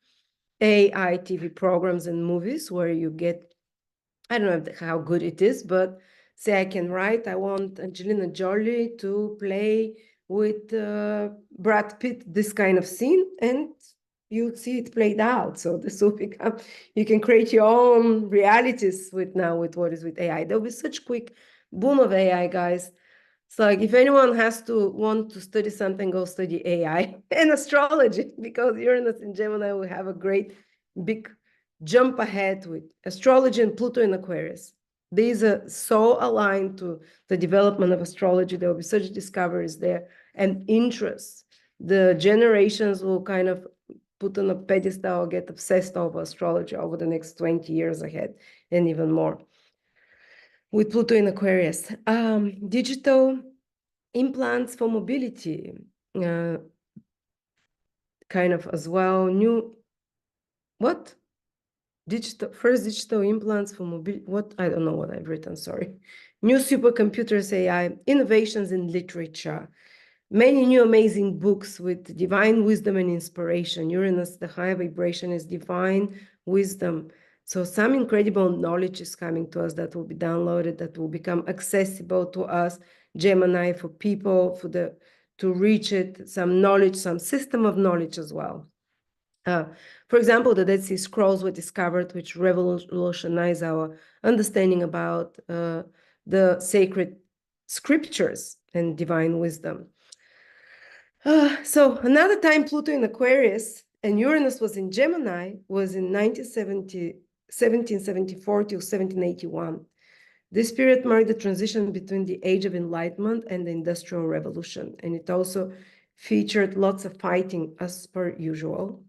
AI TV programs and movies where you get, I don't know how good it is, but say I can write, I want Angelina Jolie to play with Brad Pitt, this kind of scene, and you see it played out. So this will become, you can create your own realities with now with what is with AI. There'll be such quick boom of AI, guys. So like if anyone has to want to study something, go study AI and astrology, because Uranus in Gemini will have a great big jump ahead with astrology and Pluto in Aquarius. These are so aligned to the development of astrology. There will be such discoveries there and interests. The generations will kind of put on a pedestal, get obsessed over astrology over the next 20 years ahead and even more. With Pluto in Aquarius. Digital implants for mobility, kind of as well. New, what? First digital implants for mobility. What? I don't know what I've written, sorry. New supercomputers, AI, innovations in literature. Many new amazing books with divine wisdom and inspiration. Uranus, the high vibration is divine wisdom. So some incredible knowledge is coming to us that will be downloaded, that will become accessible to us, Gemini, for people, to reach it, some knowledge, some system of knowledge as well. For example, the Dead Sea Scrolls were discovered, which revolutionized our understanding about the sacred scriptures and divine wisdom. So another time Pluto in Aquarius and Uranus was in Gemini was in 1774 to 1781. This period marked the transition between the Age of Enlightenment and the Industrial Revolution, and it also featured lots of fighting as per usual.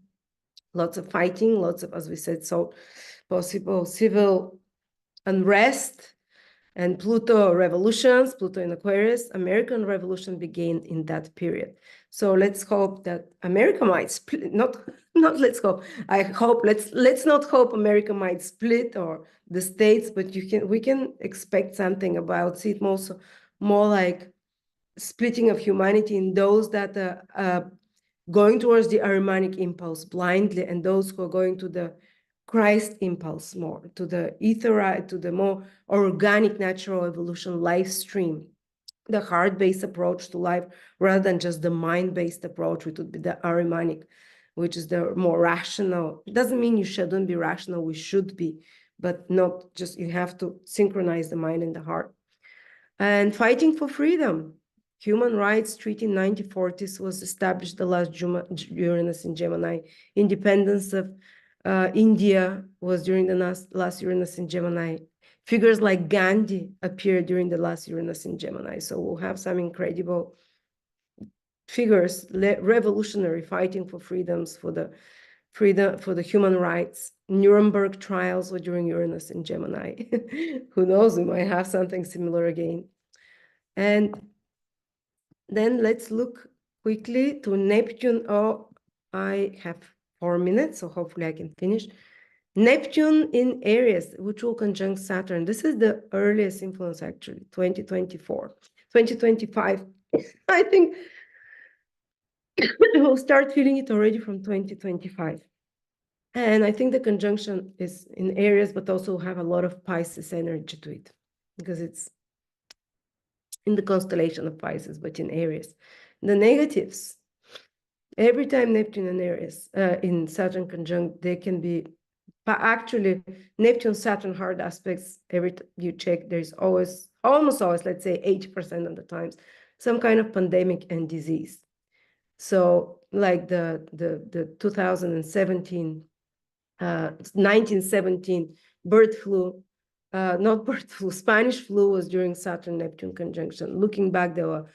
Lots of fighting, lots of, as we said, so possible civil unrest, and Pluto revolutions, Pluto in Aquarius, American Revolution began in that period. So let's hope that America might split, not let's hope, I hope, let's not hope America might split or the states, but we can expect something about, see it more like splitting of humanity in those that are going towards the Ahrimanic impulse blindly, and those who are going to the Christ impulse more, to the ether, to the more organic natural evolution life stream, the heart-based approach to life rather than just the mind-based approach, which would be the Ahrimanic, which is the more rational. It doesn't mean you shouldn't be rational, we should be, but not just, you have to synchronize the mind and the heart. And fighting for freedom. Human Rights Treaty in 1940s was established, the last Uranus in Gemini. Independence of India was during the last Uranus in Gemini. Figures like Gandhi appeared during the last Uranus in Gemini. So we'll have some incredible figures, revolutionary, fighting for freedoms, for the human rights. Nuremberg trials were during Uranus in Gemini. Who knows, we might have something similar again. And then let's look quickly to Neptune. Oh, I have 4 minutes, so hopefully I can finish. Neptune in Aries, which will conjunct Saturn. This is the earliest influence, actually, 2024. 2025, I think we'll start feeling it already from 2025. And I think the conjunction is in Aries, but also have a lot of Pisces energy to it, because it's in the constellation of Pisces, but in Aries. The negatives, every time Neptune and Aries in Saturn conjunct, they can be, but actually Neptune, Saturn hard aspects, every time you check, there's always, almost always, let's say 80% of the times, some kind of pandemic and disease. So like the 2017, 1917 bird flu, not bird flu, Spanish flu was during Saturn-Neptune conjunction. Looking back, there were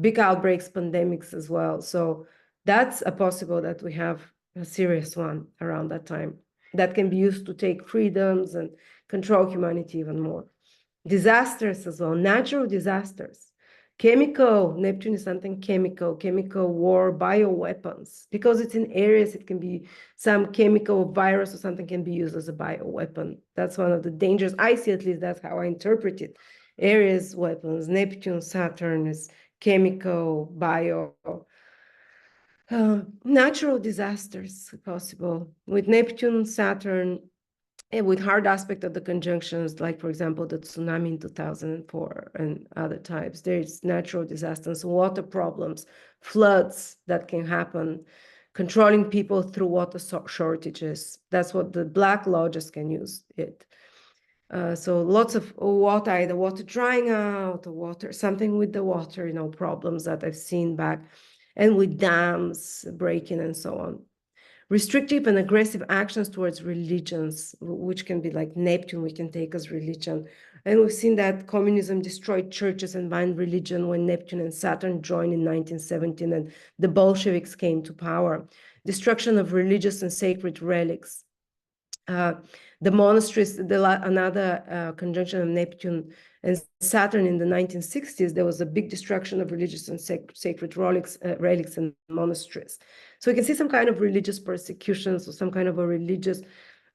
big outbreaks, pandemics as well. So that's a possible that we have a serious one around that time that can be used to take freedoms and control humanity even more. Disasters as well, natural disasters. Chemical, Neptune is something chemical war, bioweapons. Because it's in Aries, it can be some chemical virus or something can be used as a bioweapon. That's one of the dangers. I see, at least that's how I interpret it. Aries weapons, Neptune, Saturn is chemical, bio. Natural disasters possible. With Neptune, Saturn, and with hard aspect of the conjunctions, like, for example, the tsunami in 2004 and other types, there's natural disasters, water problems, floods that can happen, controlling people through water shortages. That's what the Black Lodges can use it. So lots of water, either water drying out or water, something with the water, problems that I've seen back, and with dams breaking and so on. Restrictive and aggressive actions towards religions, which can be like Neptune, we can take as religion. And we've seen that communism destroyed churches and banned religion when Neptune and Saturn joined in 1917 and the Bolsheviks came to power. Destruction of religious and sacred relics. The monasteries, another conjunction of Neptune and Saturn in the 1960s, there was a big destruction of religious and sacred relics and monasteries. So we can see some kind of religious persecutions or some kind of a religious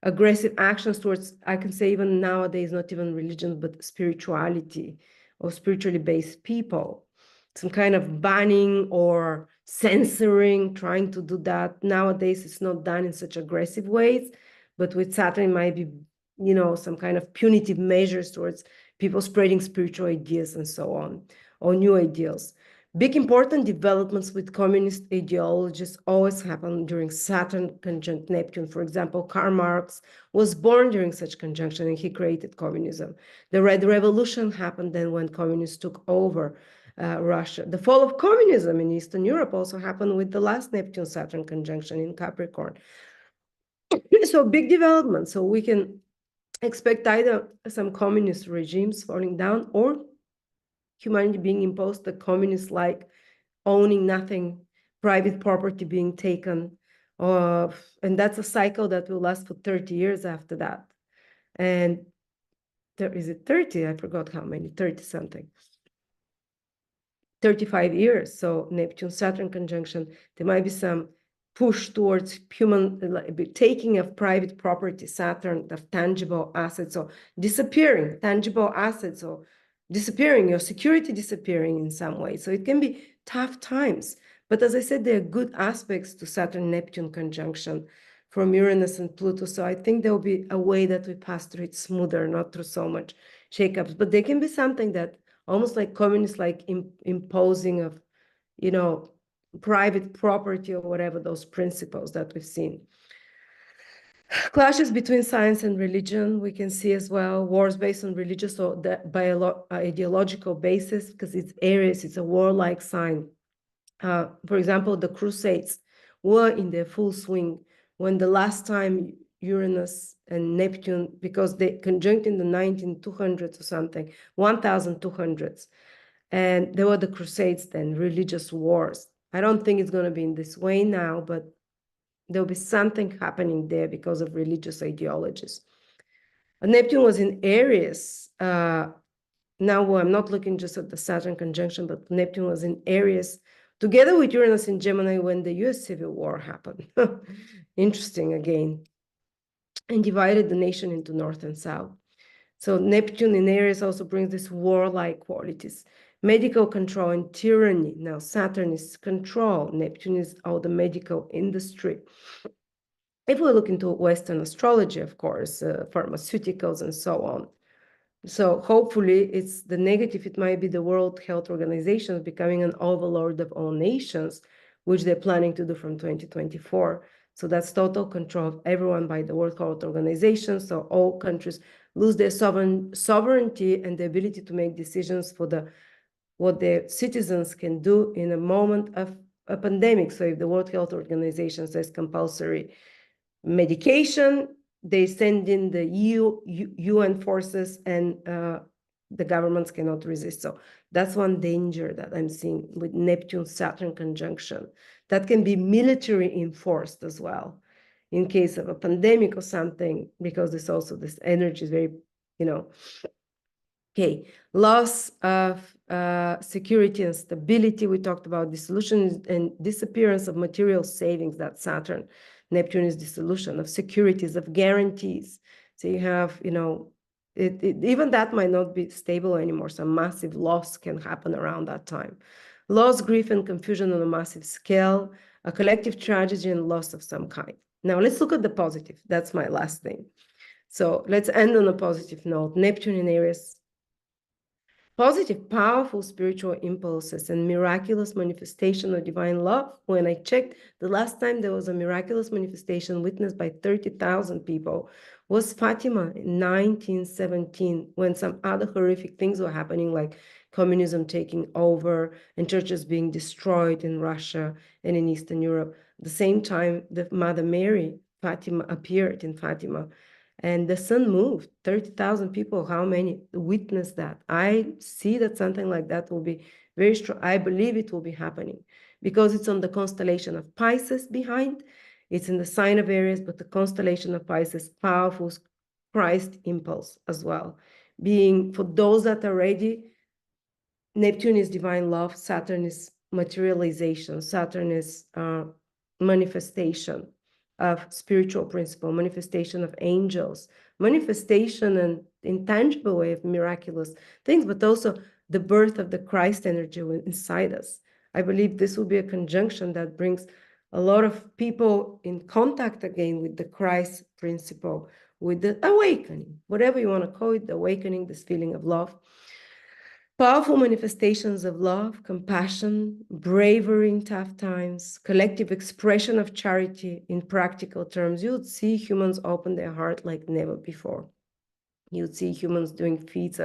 aggressive actions towards, I can say even nowadays, not even religion, but spirituality or spiritually based people. Some kind of banning or censoring, trying to do that. Nowadays, it's not done in such aggressive ways, but with Saturn, it might be, some kind of punitive measures towards people spreading spiritual ideas and so on, or new ideals. Big important developments with communist ideologies always happen during Saturn conjunct Neptune. For example, Karl Marx was born during such conjunction and he created communism. The Red Revolution happened then when communists took over Russia. The fall of communism in Eastern Europe also happened with the last Neptune-Saturn conjunction in Capricorn. So big development. So we can expect either some communist regimes falling down or humanity being imposed the communist-like owning nothing, private property being taken, and that's a cycle that will last for 30 years after that. And is it 30? I forgot how many, 30 something. 35 years. So Neptune Saturn conjunction, there might be some push towards human taking of private property, Saturn, of tangible assets, or disappearing tangible assets, or disappearing, your security disappearing in some way. So it can be tough times. But as I said, there are good aspects to Saturn-Neptune conjunction from Uranus and Pluto. So I think there will be a way that we pass through it smoother, not through so much shakeups. But there can be something that almost like communists, like imposing of, private property or whatever, those principles that we've seen. Clashes between science and religion, we can see as well. Wars based on religious or ideological basis, because it's Aries, it's a warlike sign. For example, the Crusades were in their full swing when the last time Uranus and Neptune, because they conjunct in the 1900s or something, 1200s. And there were the Crusades then, religious wars. I don't think it's going to be in this way now, but there'll be something happening there because of religious ideologies. Neptune was in Aries. Now I'm not looking just at the Saturn conjunction, but Neptune was in Aries together with Uranus in Gemini when the US Civil War happened. Interesting again. And divided the nation into North and South. So Neptune in Aries also brings these warlike qualities. Medical control and tyranny. Now Saturn is control. Neptune is all the medical industry. If we look into Western astrology, of course, pharmaceuticals and so on. So hopefully it's the negative. It might be the World Health Organization becoming an overlord of all nations, which they're planning to do from 2024. So that's total control of everyone by the World Health Organization. So all countries lose their sovereignty and the ability to make decisions for what their citizens can do in a moment of a pandemic. So if the World Health Organization says compulsory medication, they send in the UN forces, and the governments cannot resist. So that's one danger that I'm seeing with Neptune-Saturn conjunction. That can be military enforced as well in case of a pandemic or something, because this energy is very you know. Okay, loss of security and stability. We talked about dissolution and disappearance of material savings. That's Saturn. Neptune is dissolution of securities, of guarantees. So you have, even that might not be stable anymore. Some massive loss can happen around that time. Loss, grief, and confusion on a massive scale, a collective tragedy and loss of some kind. Now let's look at the positive. That's my last thing. So let's end on a positive note. Neptune in Aries. Positive, powerful spiritual impulses and miraculous manifestation of divine love. When I checked, the last time there was a miraculous manifestation witnessed by 30,000 people was Fatima in 1917, when some other horrific things were happening, like communism taking over and churches being destroyed in Russia and in Eastern Europe. At the same time, the Mother Mary, Fatima, appeared in Fatima. And the sun moved. 30,000 people, how many witnessed that? I see that something like that will be very strong. I believe it will be happening because it's on the constellation of Pisces behind. It's in the sign of Aries, but the constellation of Pisces, powerful Christ impulse as well. Being, for those that are ready, Neptune is divine love, Saturn is materialization, Saturn is manifestation of spiritual principle, manifestation of angels, manifestation and intangible way of miraculous things, but also the birth of the Christ energy inside us. I believe this will be a conjunction that brings a lot of people in contact again with the Christ principle, with the awakening, whatever you want to call it, the awakening, this feeling of love. Powerful manifestations of love, compassion, bravery in tough times, collective expression of charity in practical terms. You would see humans open their heart like never before. You would see humans doing feats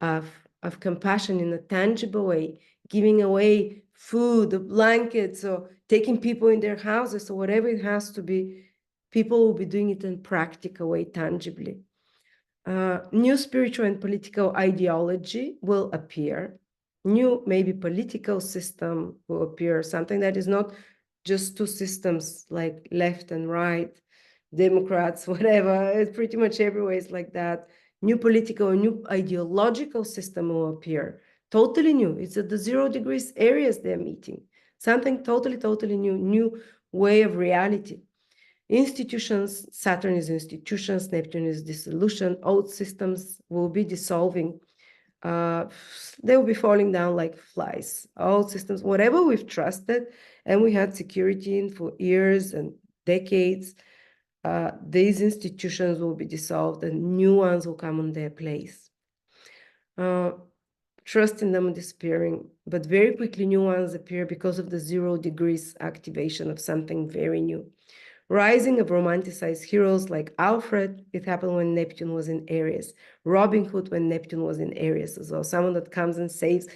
of compassion in a tangible way, giving away food, or blankets, or taking people in their houses, or whatever it has to be. People will be doing it in a practical way, tangibly. New spiritual and political ideology will appear. New, maybe political system will appear, something that is not just two systems like left and right, Democrats, whatever. It's pretty much everywhere is like that. New political, new ideological system will appear. Totally new. It's at the 0 degrees areas they're meeting. Something totally, totally new way of reality. Institutions, Saturn is institutions, Neptune is dissolution, old systems will be dissolving. They will be falling down like flies. Old systems, whatever we've trusted and we had security in for years and decades, these institutions will be dissolved and new ones will come on their place. Trust in them disappearing, but very quickly new ones appear because of the 0 degrees activation of something very new. Rising of romanticized heroes like Alfred, it happened when Neptune was in Aries. Robin Hood when Neptune was in Aries as well. Someone that comes and saves,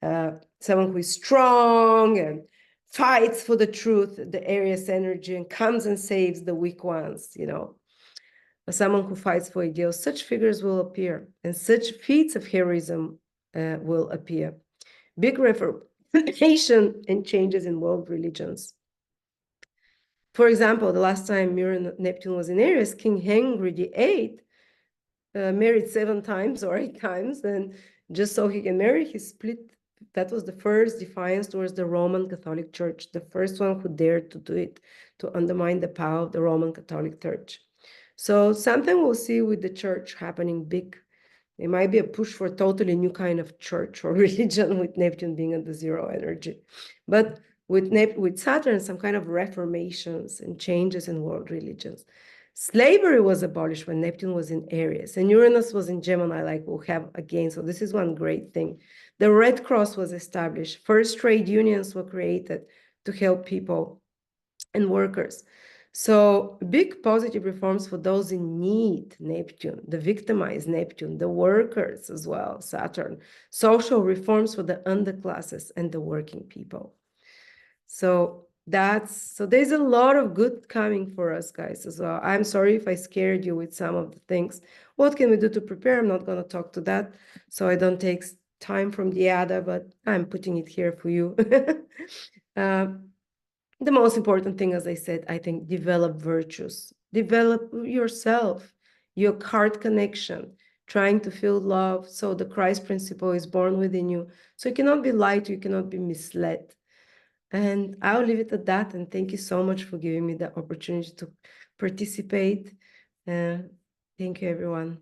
someone who is strong and fights for the truth, the Aries energy, and comes and saves the weak ones, Someone who fights for ideals. Such figures will appear, and such feats of heroism will appear. Big reformation and changes in world religions. For example, the last time Neptune was in Aries, King Henry VIII married 7 times or 8 times, and just so he can marry, he split. That was the first defiance towards the Roman Catholic Church, the first one who dared to do it, to undermine the power of the Roman Catholic Church. So something we'll see with the church happening big. It might be a push for a totally new kind of church or religion with Neptune being at the 0 energy. But with Saturn, some kind of reformations and changes in world religions. Slavery was abolished when Neptune was in Aries, and Uranus was in Gemini, like we'll have again. So this is one great thing. The Red Cross was established. First trade unions were created to help people and workers. So big positive reforms for those in need, Neptune, the victimized Neptune, the workers as well, Saturn. Social reforms for the underclasses and the working people. So there's a lot of good coming for us, guys, as well. I'm sorry if I scared you with some of the things. What can we do to prepare? I'm not going to talk to that, so I don't take time from the other, but I'm putting it here for you. The most important thing, as I said, I think, develop virtues. Develop yourself, your heart connection. trying to feel love. So the Christ principle is born within you. So you cannot be lied to, you cannot be misled. And I'll leave it at that. And thank you so much for giving me the opportunity to participate. Thank you, everyone.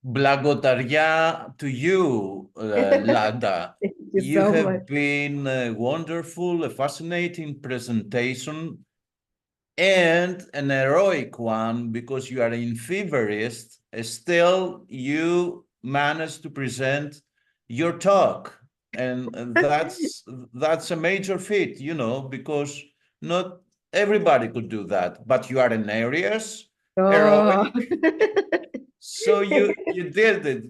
Blagodaria to you, Lada. Thank you You so have much. been a wonderful, a fascinating presentation, and an heroic one, because you are in feverist. Still, you managed to present your talk, and that's a major feat, you know, because not everybody could do that. But you are an Aries, Oh. heroic, so you did it.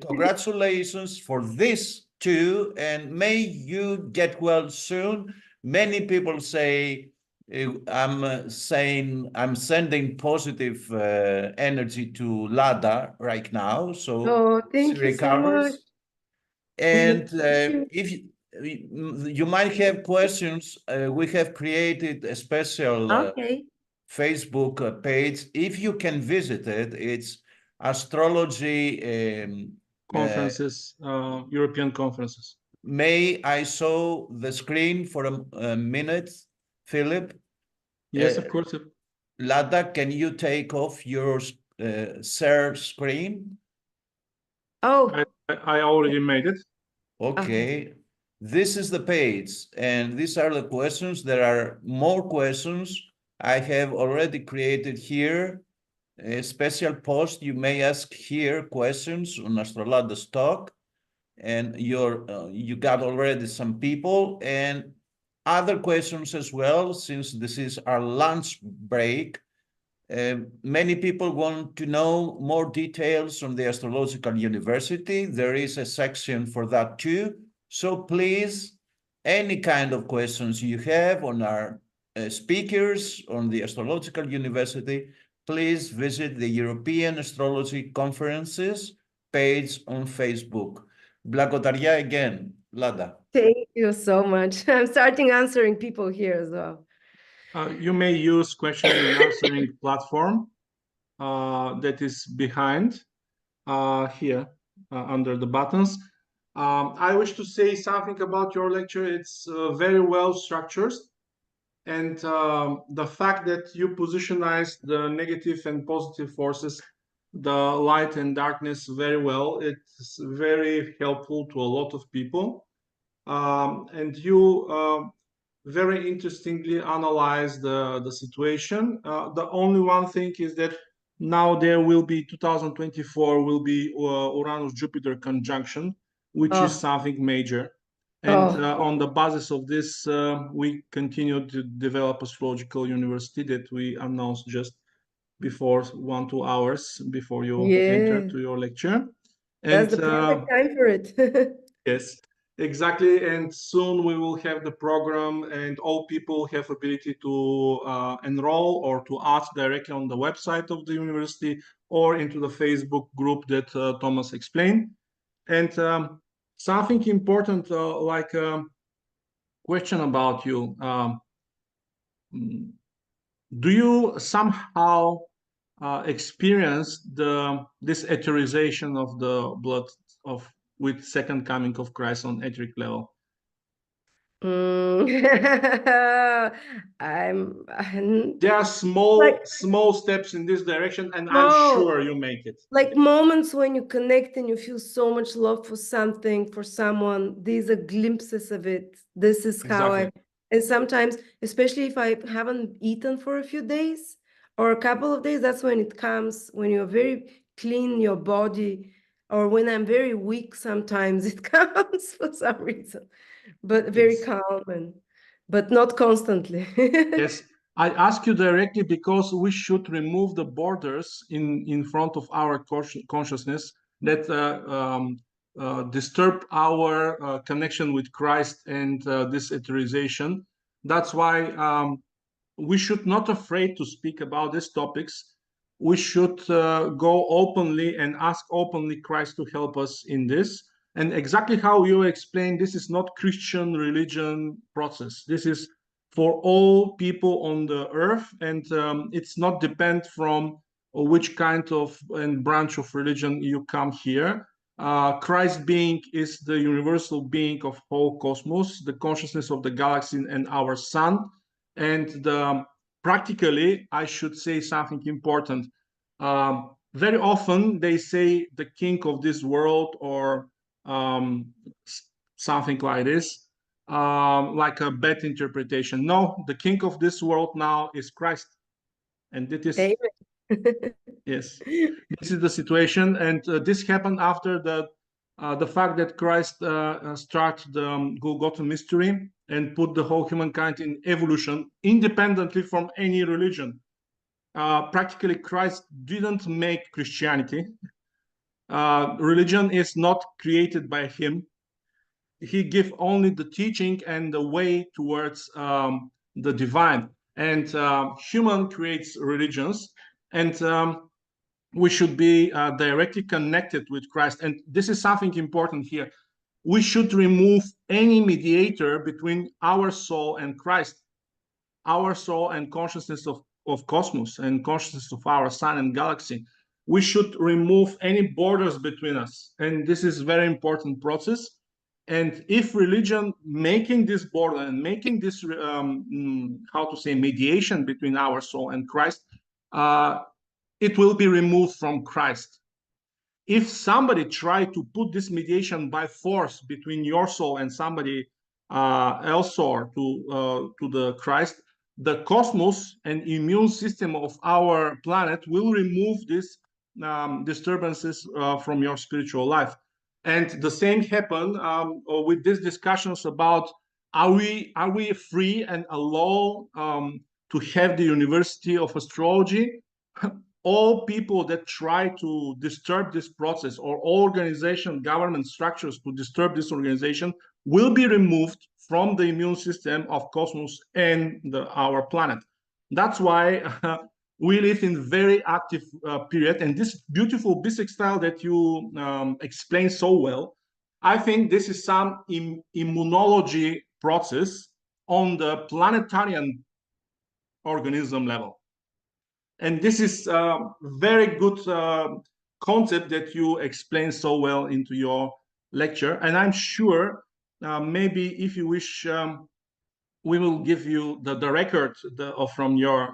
Congratulations for this too, and may you get well soon. Many people say I'm sending positive energy to Lada right now, so Oh, she thank you so much. recovers. And Thank you. if you might have questions, we have created a special Okay. Facebook page. If you can visit it, it's astrology. Conferences, European conferences. May I show the screen for a minute, Filip? Yes, of course. Lada, can you take off your share screen? Oh, I already made it. Okay. This is the page, and these are the questions. There are more questions I have already created here. A special post, you may ask here questions on Astrolada's talk, and you got already some people, and other questions as well, since this is our lunch break. Many people want to know more details on the Astrological University. There is a section for that too. So please, any kind of questions you have on our speakers on the Astrological University, please visit the European Astrology Conferences page on Facebook. Blagodaria again, Lada. thank you so much. I'm starting answering people here as well. You may use question and answering platform that is behind here under the buttons. I wish to say something about your lecture. It's very well structured, and the fact that you positionize the negative and positive forces, the light and darkness very well, it's very helpful to a lot of people. And you very interestingly analyze the situation. The only one thing is that now there will be 2024 will be Uranus Jupiter conjunction, which is something major. And on the basis of this, we continue to develop astrological university that we announced just before 1-2 hours before you enter to your lecture. And that's the perfect time for it. yes, exactly. And soon we will have the program, and all people have ability to enroll or to ask directly on the website of the university or into the Facebook group that Thomas explained. And something important, like question about you. Do you somehow experience this etherization of the blood of with second coming of Christ on etheric level? There are small steps in this direction, and I'm sure you make it. Like moments when you connect and you feel so much love for something, for someone. These are glimpses of it. This is how and sometimes, especially if I haven't eaten for a few days or a couple of days, that's when it comes, when you're very clean in your body, or when I'm very weak, sometimes it comes for some reason, but very calm, but not constantly. Yes, I ask you directly because we should remove the borders in front of our consciousness that disturb our connection with Christ and this etherization. That's why we should not afraid to speak about these topics. We should go openly and ask openly Christ to help us in this. And exactly how you explained, this is not Christian religion process. This is for all people on the earth, and it's not depend from or which kind of and branch of religion you come here. Christ being is the universal being of whole cosmos, the consciousness of the galaxy and our sun. And practically, I should say something important. Very often they say the king of this world or something like this, like a bad interpretation. No, the king of this world now is Christ. And that is, yes, this is the situation. And this happened after the fact that Christ started the Golgotha mystery and put the whole humankind in evolution independently from any religion. Practically, Christ didn't make Christianity. Religion is not created by him. He gave only the teaching and the way towards the divine. And human creates religions, and we should be directly connected with Christ. And this is something important here. We should remove any mediator between our soul and Christ, our soul and consciousness of cosmos and consciousness of our sun and galaxy. We should remove any borders between us. And this is a very important process. And if religion making this border and making this, how to say, mediation between our soul and Christ, it will be removed from Christ. If somebody try to put this mediation by force between your soul and somebody else or to the Christ, the cosmos and immune system of our planet will remove these disturbances from your spiritual life. And the same happened with these discussions about are we free and allowed to have the University of Astrology? All people that try to disturb this process, or organization, government structures to disturb this organization, will be removed from the immune system of cosmos and our planet. That's why we live in very active period. And this beautiful bisextile that you explained so well, I think this is some immunology process on the planetarian organism level. And this is a very good concept that you explained so well into your lecture. And I'm sure maybe if you wish, we will give you the record from your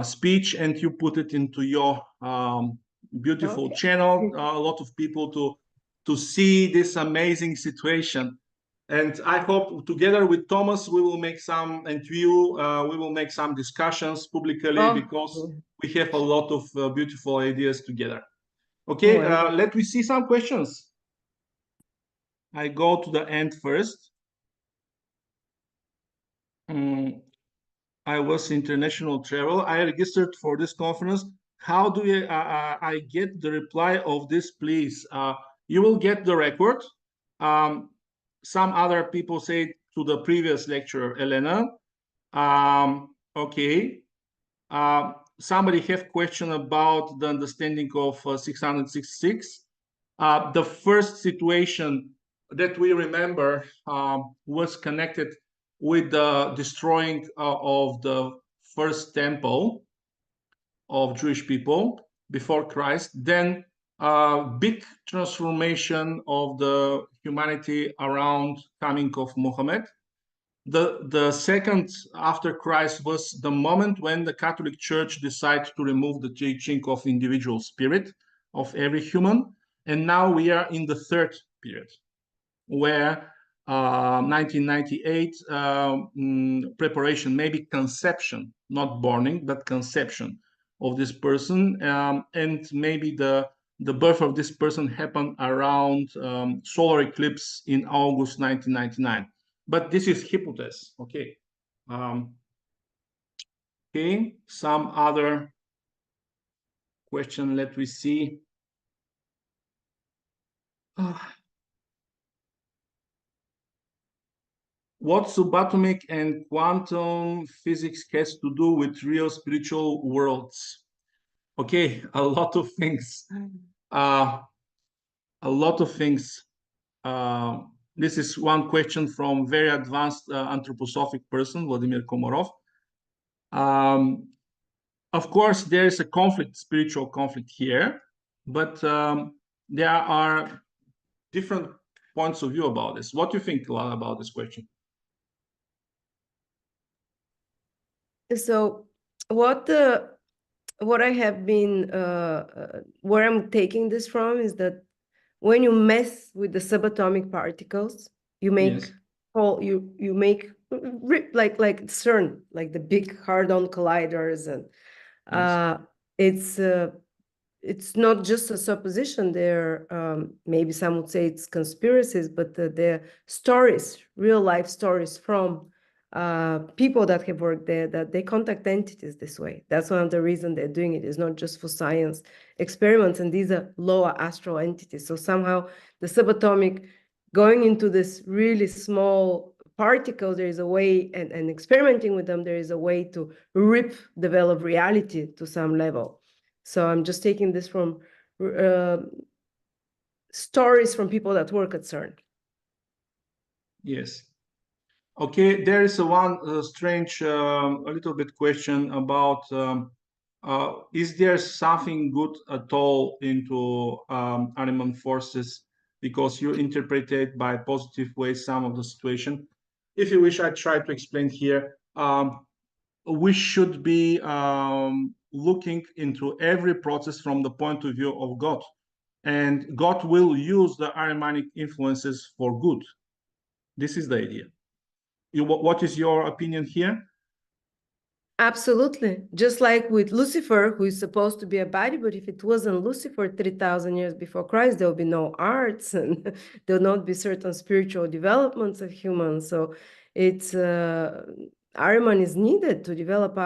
speech, and you put it into your beautiful channel. A lot of people to see this amazing situation. And I hope together with Thomas, we will make some, and you, we will make some discussions publicly, because we have a lot of beautiful ideas together. Okay, let me see some questions. I go to the end first. I was international travel. I registered for this conference. How do I get the reply of this, please? You will get the record. Some other people say to the previous lecture, Elena. Okay. Somebody have question about the understanding of 666. The first situation that we remember was connected with the destroying of the first temple of Jewish people before Christ. Then big transformation of the humanity around coming of Muhammad. The second after Christ was the moment when the Catholic Church decided to remove the teaching of individual spirit of every human. And now we are in the third period, where 1998 preparation, maybe conception, not borning, but conception of this person. And maybe the birth of this person happened around solar eclipse in August 1999. But this is hypothesis, okay. Okay, some other question, let me see. What subatomic and quantum physics has to do with real spiritual worlds? Okay, a lot of things. A lot of things. This is one question from very advanced anthroposophic person, Vladimir Komorov. Of course, there is a conflict, spiritual conflict here, but there are different points of view about this. What do you think, Lana, about this question? So what I have been where I'm taking this from is that when you mess with the subatomic particles, you make Yes. you make like CERN, like the big hard-on colliders, and it's not just a supposition. There, maybe some would say it's conspiracies, but they're stories, real life stories from people that have worked there, that they contact entities this way. That's one of the reasons they're doing it. It's not just for science experiments, and these are lower astral entities. So somehow the subatomic going into this really small particle, there is a way, and experimenting with them, there is a way to rip the veil of reality to some level. So I'm just taking this from stories from people that work at CERN. Yes. Okay, there is one strange, a little bit question about is there something good at all into Ahriman forces, because you interpreted by positive way some of the situation. If you wish, I try to explain here. We should be looking into every process from the point of view of God, and God will use the Ahrimanic influences for good. This is the idea. What is your opinion here? Absolutely. Just like with Lucifer, who is supposed to be a body, but if it wasn't Lucifer 3,000 years before Christ, there will be no arts and there will not be certain spiritual developments of humans. So it's Ahriman is needed to develop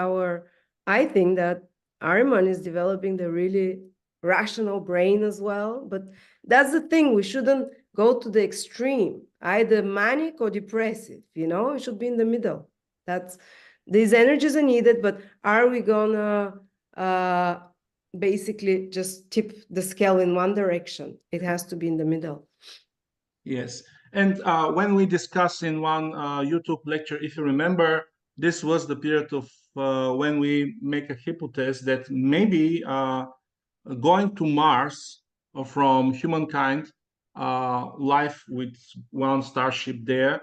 I think that Ahriman is developing the really rational brain as well. But that's the thing, we shouldn't go to the extreme, either manic or depressive, it should be in the middle. These energies are needed, but are we gonna basically just tip the scale in one direction? It has to be in the middle. Yes. And when we discussed in one YouTube lecture, if you remember, this was the period of when we make a hypothesis that maybe going to Mars from humankind, life with one starship there,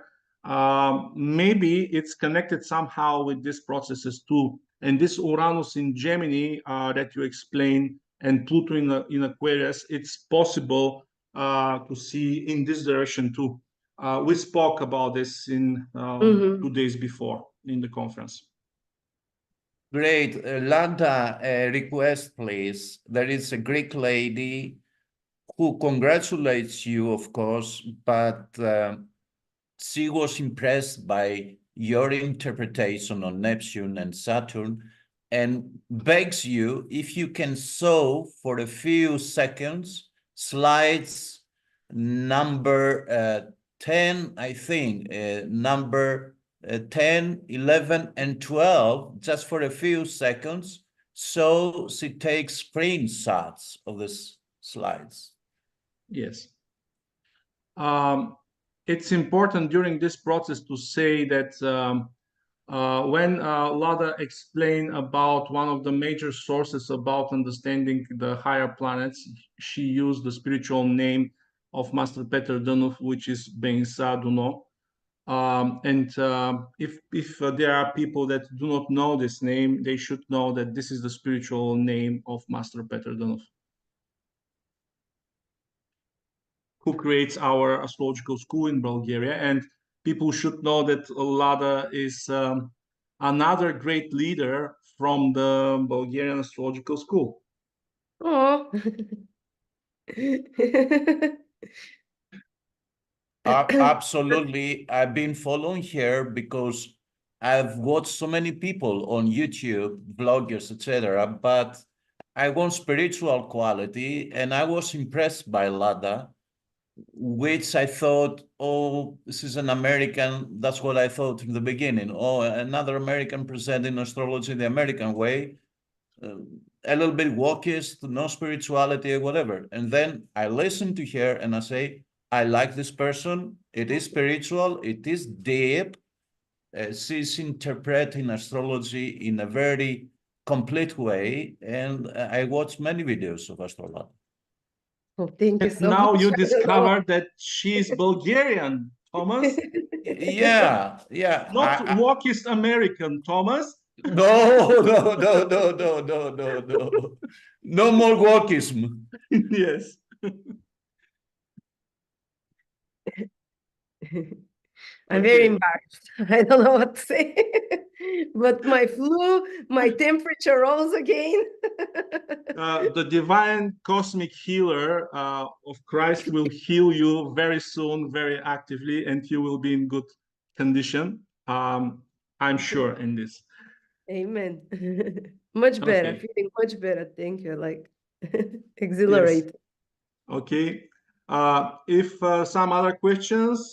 maybe it's connected somehow with these processes too. And this Uranus in Gemini that you explained, and Pluto in Aquarius, it's possible to see in this direction too. We spoke about this in 2 days before in the conference. Great. Landa, request, please. There is a Greek lady who congratulates you, of course, but she was impressed by your interpretation on Neptune and Saturn and begs you if you can show for a few seconds slides number 10, I think, number 10, 11, and 12, just for a few seconds, so she takes screenshots of these slides. Yes. It's important during this process to say that when Lada explained about one of the major sources about understanding the higher planets, she used the spiritual name of Master Peter Dunov, which is Bensa Duno. And if there are people that do not know this name, they should know that this is the spiritual name of Master Peter Dunov, who creates our astrological school in Bulgaria. And people should know that Lada is another great leader from the Bulgarian astrological school. Oh. Absolutely. I've been following her because I've watched so many people on YouTube, bloggers, etc. But I want spiritual quality, and I was impressed by Lada, which I thought, oh, this is an American. That's what I thought in the beginning. Oh, another American presenting astrology the American way. A little bit wokist, no spirituality or whatever. And then I listen to her and I say, I like this person. It is spiritual. It is deep. She's interpreting astrology in a very complete way, and I watched many videos of AstroladaOfficial. Oh, thank you so Now much. you I don't know. discovered that she's Bulgarian, Thomas. Yeah, yeah. Not walkist American, Thomas. No, no, no, no, no, no, no, no. No more walkism. Yes. I'm very Okay. embarrassed. I don't know what to say. But my flu, my temperature rose again. The divine cosmic healer of Christ will heal you very soon, very actively, and you will be in good condition. I'm sure in this. Amen. Much better, Okay. feeling much better. Thank you. Like Yes. exhilarated. Okay. If some other questions,